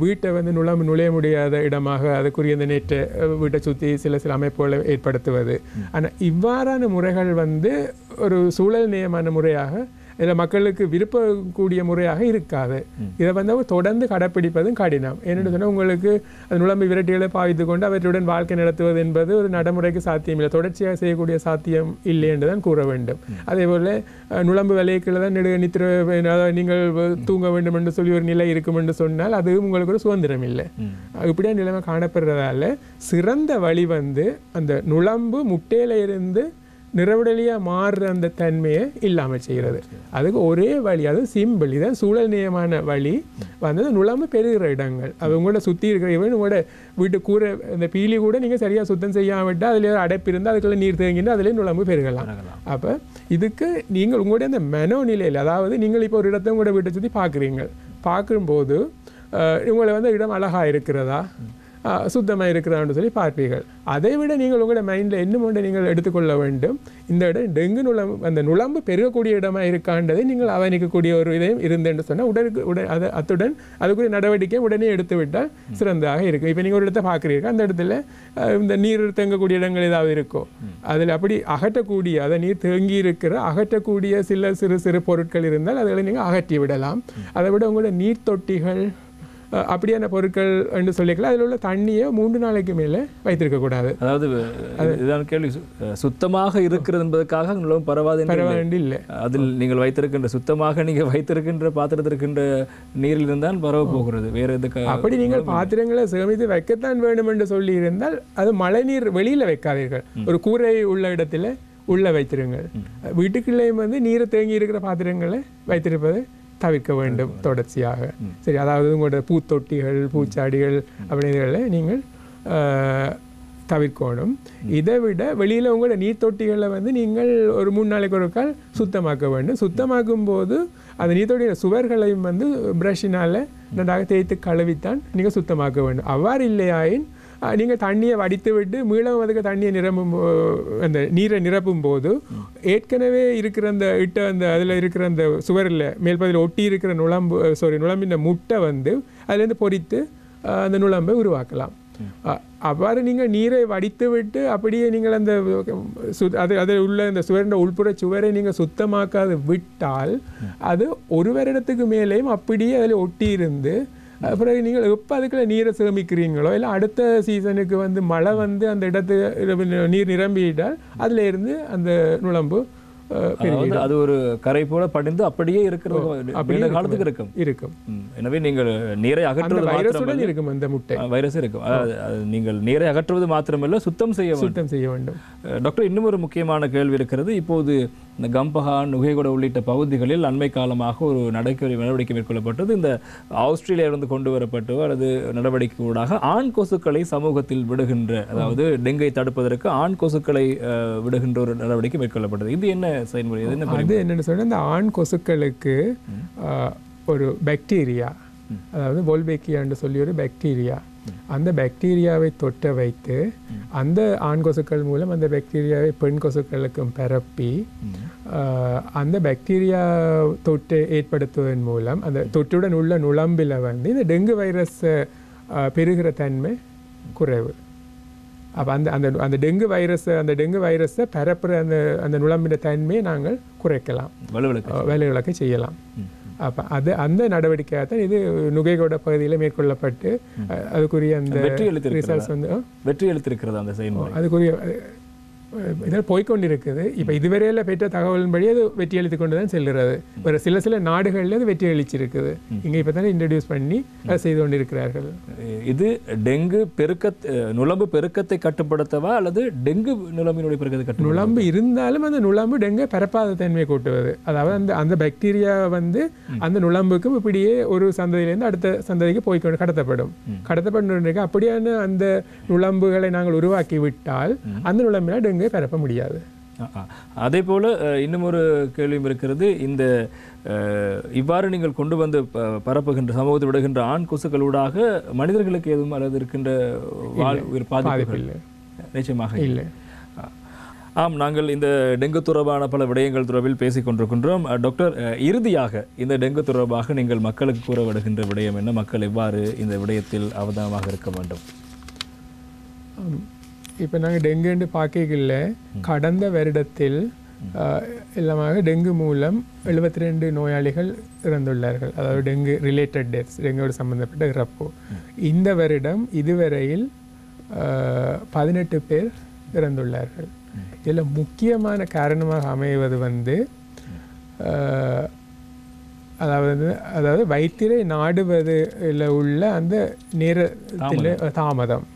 வீட்டை வந்து நுழம்பு நுழைய முடியாத இடமாக அதுக்குரிய இந்த நேற்று வீட்டை சுற்றி சில அமைப்புகளை ஏற்படுத்துவது. ஆனால் இவ்வாறான முறைகள் வந்து ஒரு சூழல் நியமான முறையாக இதில் மக்களுக்கு விருப்பக்கூடிய முறையாக இருக்காது. இதை வந்து அவங்க தொடர்ந்து கடைப்பிடிப்பதும் கடினம். என்னென்னு சொன்னால் உங்களுக்கு அந்த நுழம்பு விரட்டிகளை பாவித்து கொண்டு அவற்றுடன் வாழ்க்கை நடத்துவது என்பது ஒரு நடைமுறைக்கு சாத்தியம் இல்லை, தொடர்ச்சியாக செய்யக்கூடிய சாத்தியம் இல்லை என்று தான் கூற வேண்டும். அதே போல் நுழம்பு விலைக்குள்ள தான் நீங்கள் தூங்க வேண்டும் என்று சொல்லி ஒரு நிலை இருக்கும் என்று சொன்னால் அது உங்களுக்கு ஒரு சுதந்திரம் இல்லை. இப்படியா நிலைமை காணப்படுறதால சிறந்த வழி வந்து அந்த நுழம்பு முட்டையில இருந்து நிறைவுடலியாக மாறுற அந்த தன்மையை இல்லாமல் செய்கிறது. அதுக்கு ஒரே வழி, அது சிம்பிள், இதான் சூழல் நியமான வழி வந்து நுழம்பு பெறுகிற இடங்கள். அது உங்களோட சுற்றி இருக்கிற இவன் உங்களோட வீட்டு கூரை இந்த பீலி கூட நீங்கள் சரியாக சுத்தம் செய்யாவிட்டால் அதில் அடைப்பு இருந்தால் அதுக்குள்ள நீர் தேங்கிட்டு அதிலே நுழம்பு பெருகலாம். அப்போ இதுக்கு நீங்கள் உங்களுடைய அந்த மனோநிலையில், அதாவது நீங்கள் இப்போ ஒரு இடத்த உங்களோட வீட்டை சுற்றி பார்க்கும்போது உங்களை வந்து இடம் அழகாக இருக்கிறதா, சுத்தமாக இருக்கிறான்னு சொல்லி பார்ப்பீர்கள். அதை விட நீங்கள் உங்களோட மைண்டில் இன்னும் ஒன்றை நீங்கள் எடுத்துக்கொள்ள வேண்டும், இந்த இடம் டெங்கு நுழம்பு அந்த நுழம்பு பெருகக்கூடிய இடமா இருக்காண்டதை நீங்கள் அவனிக்கக்கூடிய ஒரு இதையும் இருந்தேன்னு சொன்னால் அத்துடன் அதுக்குரிய நடவடிக்கை உடனே எடுத்து விட்டால் சிறந்ததாக இருக்கும். இப்போ நீங்கள் ஒரு இடத்தை பார்க்குறீர்கள், அந்த இடத்துல இந்த நீர் தேங்கக்கூடிய இடங்கள் ஏதாவது இருக்கும், அதில் அப்படி அகற்றக்கூடிய அதை நீர் தேங்கி இருக்கிற அகற்றக்கூடிய சில சிறு சிறு பொருட்கள் இருந்தால் அதுகளை நீங்கள் அகற்றி விடலாம். அதை விட உங்களோட நீர் தொட்டிகள் அப்படியான பொருட்கள் என்று சொல்லிக்கலாம், அதில் உள்ள தண்ணியை 3 நாளைக்கு மேலே வைத்திருக்கக்கூடாது. அதாவது இதுதான் கேள்வி, சுத்தமாக இருக்கிறது என்பதற்காக நுழம்பு பரவாது இல்லை. அதில் நீங்கள் வைத்திருக்கின்ற சுத்தமாக நீங்கள் வைத்திருக்கின்ற பாத்திரத்தில் இருக்கின்ற நீரில் இருந்தால் பரவ போகிறது. வேறு எதுக்கு அப்படி நீங்கள் பாத்திரங்களை சேமித்து வைக்கத்தான் வேண்டும் என்று சொல்லி இருந்தால் அது மழை நீர் வெளியில் வைக்காதீர்கள். ஒரு கூரை உள்ள இடத்துல உள்ளே வைத்திருங்கள். வீட்டுக்குள்ளேயும் வந்து நீரை தேங்கி இருக்கிற பாத்திரங்களை வைத்திருப்பதை தவிர்க்க வேண்டும் தொடர்ச்சியாக. சரி, அதாவது உங்களோட பூத்தொட்டிகள், பூச்சாடிகள் அப்படிங்கிறத நீங்கள் தவிர்க்கணும். இதை விட வெளியில் உங்களோட நீர் தொட்டிகளை வந்து நீங்கள் ஒரு 3 நாளைக்கு ஒரு கால் சுத்தமாக்க வேண்டும். சுத்தமாக்கும் போது அந்த நீர்த்தொட்டியோட சுவர்களையும் வந்து ப்ரஷினால் நன்றாக தேய்த்து கழுவித்தான் நீங்கள் சுத்தமாக்க வேண்டும். அவ்வாறு இல்லையாயின் நீங்கள் தண்ணியை வடித்து விட்டு மீளம் அதுக்கு தண்ணியை அந்த நீரை நிரப்பும் போது ஏற்கனவே இருக்கிற அந்த அதில் இருக்கிற அந்த சுவரில் மேல்பதில் ஒட்டி இருக்கிற நுழம்பின் முட்டை வந்து அதுலேருந்து பொறித்து அந்த நுழம்பை உருவாக்கலாம். அவ்வாறு நீங்கள் நீரை வடித்து விட்டு அப்படியே நீங்கள் அந்த அதில் உள்ள அந்த சுவரின் உள்புற சுவரை நீங்கள் சுத்தமாக்காது விட்டால் அது ஒரு வருடத்துக்கு மேலேயும் அப்படியே அதில் ஒட்டி இருந்து அப்புறம் நீங்கள் எப்போ அதுக்குள்ள நீரை சேமிக்கிறீங்களோ இல்லை அடுத்த சீசனுக்கு வந்து மழை வந்து அந்த இடத்துக்கு நீர் நிரம்பிட்டால் அதில் இருந்து அந்த நுழம்பு அது ஒரு கரை போல படிந்து அப்படியே இருக்கிறது காலத்துக்கு இருக்கும். எனவே நீங்கள் நீரை அகற்றுவது வைரஸுடன் இருக்கும். அந்த முட்டை வைரஸ் இருக்கும். நீங்கள் நீரை அகற்றுவது மாத்திரமல்ல, சுத்தம் செய்ய வேண்டும். டாக்டர், இன்னும் ஒரு முக்கியமான கேள்வி இருக்கிறது. இப்போது இந்த கம்பஹான், நுகைகொட உள்ளிட்ட பகுதிகளில் அண்மை காலமாக ஒரு நடவடிக்கை மேற்கொள்ளப்பட்டது. இந்த ஆஸ்திரேலியாவிலிருந்து கொண்டு வரப்பட்டோ அல்லது நடவடிக்கை ஊடாக ஆண் கொசுக்களை சமூகத்தில் விடுகின்ற, அதாவது டெங்கை தடுப்பதற்கு ஆண் கொசுக்களை விடுகின்ற ஒரு நடவடிக்கை மேற்கொள்ளப்பட்டது. இது என்ன செயல்முறை? அது என்னன்னு சொன்னால், இந்த ஆண் கொசுக்களுக்கு ஒரு பாக்டீரியா, அதாவது வோல்பேக்கியான்னு சொல்லி ஒரு பாக்டீரியா, அந்த பாக்டீரியாவை தொட்ட வைத்து அந்த ஆண் கொசுக்கள் மூலம் அந்த பாக்டீரியாவை பெண் கொசுக்களுக்கும் பரப்பி அந்த பாக்டீரியா தொற்று ஏற்படுத்துவதன் மூலம் அந்த தொற்றுடன் உள்ள நுழம்பில் வந்து இந்த டெங்கு வைரஸ் பெருகிற தன்மை குறைவு. அப்போ அந்த டெங்கு வைரஸை பரப்புற அந்த நுழம்பின தன்மையை நாங்கள் குறைக்கலாம், வலுவிழக்க செய்யலாம். அப்போ அந்த நடவடிக்கையாக தான் இது நுகைகொட பகுதியில் மேற்கொள்ளப்பட்டு அதுக்குரிய அந்த ரிசல்ட்ஸ் வந்து வெற்றி அளித்திருக்கிறது. அந்த செயல்முறை அதுக்குரிய இதில் போய்கொண்டிருக்குது. இப்போ இதுவரையில் பெற்ற தகவலின்படி அது வெற்றி அளித்து கொண்டு தான் செல்கிறது. ஒரு சில நாடுகளில் அது வெற்றி அளிச்சிருக்குது. இங்கே இப்போ தானே இன்ட்ரடியூஸ் பண்ணி அதை செய்து கொண்டிருக்கிறார்கள். இது டெங்கு நுழம்பு பெருக்கத்தை கட்டுப்படுத்தவா அல்லது டெங்கு நுழம்பினுடைய பெருக்கத்தை நுழம்பு இருந்தாலும் அந்த நுழம்பு டெங்கு பரப்பாத தன்மையை கூட்டுவது. அதாவது அந்த பாக்டீரியா வந்து அந்த நுழம்புக்கும் இப்படியே ஒரு சந்ததியிலேருந்து அடுத்த சந்ததிக்கு போய்கொண்டு கடத்தப்படும். அப்படியான அந்த நுழம்புகளை நாங்கள் உருவாக்கி விட்டால் அந்த நுழம்பினால் டெங்கு பரப்ப முடியாது. அதே போல இன்னும் ஒரு கேள்வியும் இருக்கிறது. இந்த இவ்வாறு நீங்கள் கொண்டு வந்து பரப்புகின்ற, சமூகத்தில் விடுகின்ற ஆண் கொசுக்களூடாக மனிதர்களுக்கு எதுவும் அல்லது இருக்கின்ற பாதிப்பு நிச்சயமாக இல்லை. ஆம், நாங்கள் இந்த டெங்கு தொடர்பான பல விடயங்கள் தொடர்பில் பேசிக் கொண்டிருக்கின்றோம். டாக்டர், இறுதியாக இந்த டெங்கு தொடர்பாக நீங்கள் மக்களுக்கு கூற விடுகின்ற விடயம் என்ன? மக்கள் எவ்வாறு இந்த விடயத்தில் அவதானமாக இருக்க வேண்டும்? இப்போ நாங்கள் டெங்குன்னு பார்க்கல, கடந்த வருடத்தில் எல்லாமாக டெங்கு மூலம் 72 நோயாளிகள் இறந்துள்ளார்கள். அதாவது டெங்கு ரிலேட்டட் டெத்ஸ், டெங்குவோடு சம்பந்தப்பட்ட இறப்பு. இந்த வருடம் இதுவரையில் 18 பேர் இறந்துள்ளார்கள். இதில் முக்கியமான காரணமாக அமைவது வந்து அதாவது வைத்தியரை நாடுவதில் உள்ள அந்த நேரத்தில் தாமதம்.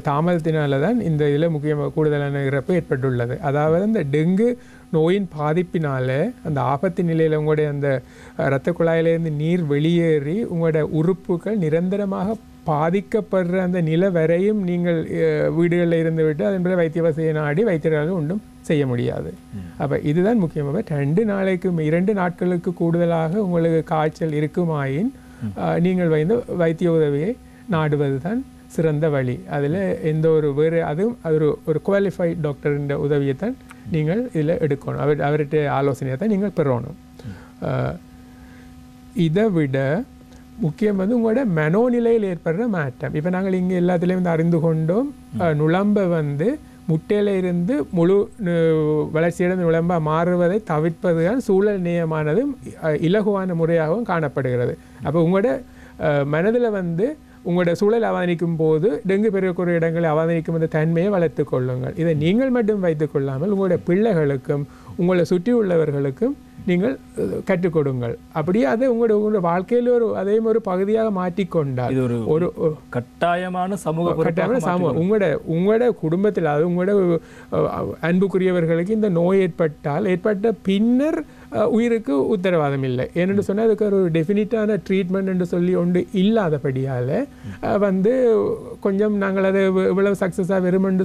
தாமதத்தினால தான் இந்த இதில் முக்கியமாக கூடுதலான இறப்பு ஏற்பட்டுள்ளது. அதாவது அந்த டெங்கு நோயின் பாதிப்பினால அந்த ஆபத்து நிலையில் உங்களுடைய அந்த இரத்த குழாயிலேருந்து நீர் வெளியேறி உங்களோட உறுப்புகள் நிரந்தரமாக பாதிக்கப்படுற அந்த நிலை வரையும் நீங்கள் வீடுகளில் இருந்து விட்டு அதன் பிறகு வைத்திய வசதியை நாடி வைத்தியர்களால் ஒன்றும் செய்ய முடியாது. அப்போ இதுதான் முக்கியமாக 2 நாட்களுக்கு கூடுதலாக உங்களுக்கு காய்ச்சல் இருக்குமாயின் நீங்கள் வைத்திய உதவியை நாடுவது தான் சிறந்த வழி. அதில் எந்த ஒரு அதுவும் ஒரு குவாலிஃபைட் டாக்டரின் உதவியை தான் நீங்கள் இதில் எடுக்கணும். அவர்கிட்ட ஆலோசனையை தான் நீங்கள் பெறணும். இதை விட முக்கியம் வந்து உங்களோட மனோநிலையில் ஏற்படுற மாற்றம். இப்போ நாங்கள் இங்கே எல்லாத்துலேயும் அறிந்து கொண்டோம், நுழம்பை வந்து முட்டையில் இருந்து முழு வளர்ச்சியடைந்த நுழம்பாக மாறுவதை தவிர்ப்பதுதான் சூழல் நியமானதும் இலகுவான முறையாகவும் காணப்படுகிறது. அப்போ உங்களோட மனதில் வந்து உங்களோட சூழல் அவதானிக்கும் போது டெங்கு பெருகக்கூடிய இடங்களை அவதானிக்கும் அந்த தன்மையை வளர்த்து கொள்ளுங்கள். இதை நீங்கள் மட்டும் வைத்துக் கொள்ளாமல் உங்களுடைய பிள்ளைகளுக்கும் உங்களை சுற்றி உள்ளவர்களுக்கும் நீங்கள் கற்றுக் கொடுங்கள். அப்படியே அதை உங்களோட வாழ்க்கையில் அதையும் ஒரு பகுதியாக மாற்றிக்கொண்டால் இது ஒரு கட்டாயமான சமூகம் உங்களோட குடும்பத்தில் அது உங்களோட அன்புக்குரியவர்களுக்கு இந்த நோய் ஏற்பட்ட பின்னர் உயிருக்கு உத்தரவாதம் இல்லை. ஏனென்று சொன்னால் அதுக்கு ஒரு டெஃபினிட்டான ட்ரீட்மெண்ட் என்று சொல்லி ஒன்று இல்லாதபடியால் கொஞ்சம் நாங்கள் அதை இவ்வளவு சக்ஸஸாக வருமென்று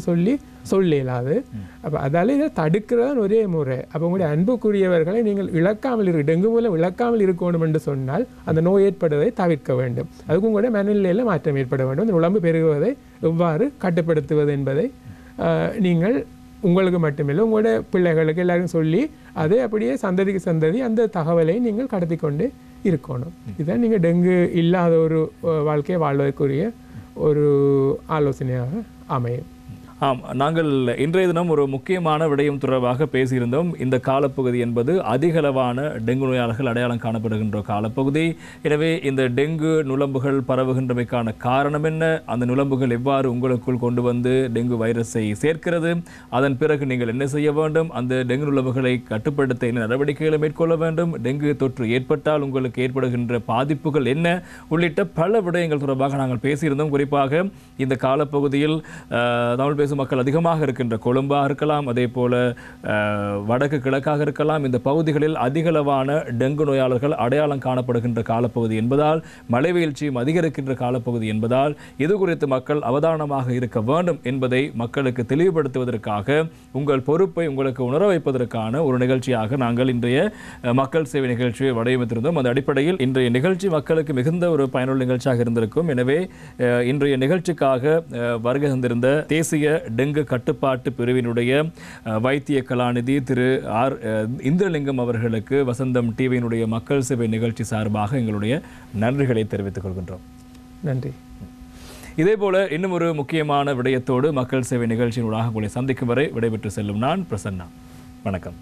சொல்லலாது. அப்போ அதால் இதை தடுக்கிறதான் ஒரே முறை. அப்போ உங்களுடைய அன்புக்குரியவர்களை நீங்கள் இழக்காமல் டெங்கு மூலம் இழக்காமல் இருக்கணும் என்று சொன்னால் அந்த நோய் ஏற்படுவதை தவிர்க்க வேண்டும். அதுக்கு உங்களுடைய மனநிலையில் மாற்றம் ஏற்பட வேண்டும். அந்த உடம்பு பெருகுவதை எவ்வாறு கட்டுப்படுத்துவது என்பதை நீங்கள் உங்களுக்கு மட்டுமில்லை உங்களோட பிள்ளைகளுக்கு எல்லாருக்கும் சொல்லி அதை அப்படியே சந்ததிக்கு சந்ததி அந்த தகவலை நீங்கள் கடத்தி கொண்டு இருக்கணும். இதுதான் நீங்கள் டெங்கு இல்லாத ஒரு வாழ்க்கையை வாழ்வதற்குரிய ஒரு ஆலோசனையாக அமையும். ஆம், நாங்கள் இன்றைய தினம் ஒரு முக்கியமான விடயம் தொடர்பாக பேசியிருந்தோம். இந்த காலப்பகுதி என்பது அதிகளவான டெங்கு நோயாளர்கள் அடையாளம் காணப்படுகின்ற காலப்பகுதி. எனவே இந்த டெங்கு நுளம்புகள் பரவுகின்றமைக்கான காரணம் என்ன, அந்த நுளம்புகள் எவ்வாறு உங்களுக்குள் கொண்டு வந்து டெங்கு வைரஸை சேர்க்கிறது, அதன் பிறகு நீங்கள் என்ன செய்ய வேண்டும், அந்த டெங்கு நுளம்புகளை கட்டுப்படுத்த என்ன நடவடிக்கைகளை மேற்கொள்ள வேண்டும், டெங்கு தொற்று ஏற்பட்டால் உங்களுக்கு ஏற்படுகின்ற பாதிப்புகள் என்ன உள்ளிட்ட பல விடயங்கள் தொடர்பாக நாங்கள் பேசியிருந்தோம். குறிப்பாக இந்த காலப்பகுதியில் தமிழ் பேசும் மக்கள் அதிகமாக இருக்கின்ற கொழும்பாக இருக்கலாம், அதே போல வடக்கு கிழக்காக இருக்கலாம், இந்த பகுதிகளில் அதிகளவான டெங்கு நோயாளர்கள் அடையாளம் காணப்படுகின்ற காலப்பகுதி என்பதால், மழை வீழ்ச்சியும் அதிகரிக்கின்ற காலப்பகுதி என்பதால் இது குறித்து மக்கள் அவதானமாக இருக்க வேண்டும் என்பதை மக்களுக்கு தெளிவுபடுத்துவதற்காக உங்கள் பொறுப்பை உங்களுக்கு உணர வைப்பதற்கான ஒரு நிகழ்ச்சியாக நாங்கள் இன்றைய மக்கள் சேவை நிகழ்ச்சியை வடிவமைத்திருந்தோம். அந்த அடிப்படையில் இன்றைய நிகழ்ச்சி மக்களுக்கு மிகுந்த ஒரு பயனுள்ள நிகழ்ச்சியாக இருந்திருக்கும். எனவே இன்றைய நிகழ்ச்சிக்காக வருகை தந்திருந்த தேசிய டெங்கு கட்டுப்பாட்டு பிரிவினுடைய வைத்திய கலாநிதி திரு ஆர் இந்திரலிங்கம் அவர்களுக்கு வசந்தம் டிவியினுடைய மக்கள் சேவை நிகழ்ச்சி சார்பாக எங்களுடைய நன்றிகளை தெரிவித்துக் கொள்கின்றோம். நன்றி. இதேபோல இன்னும் ஒரு முக்கியமான விடயத்தோடு மக்கள் சேவை நிகழ்ச்சியினூடாக உங்களை சந்திக்கும் வரை விடைபெற்று செல்லும் நான் பிரசன்னா. வணக்கம்.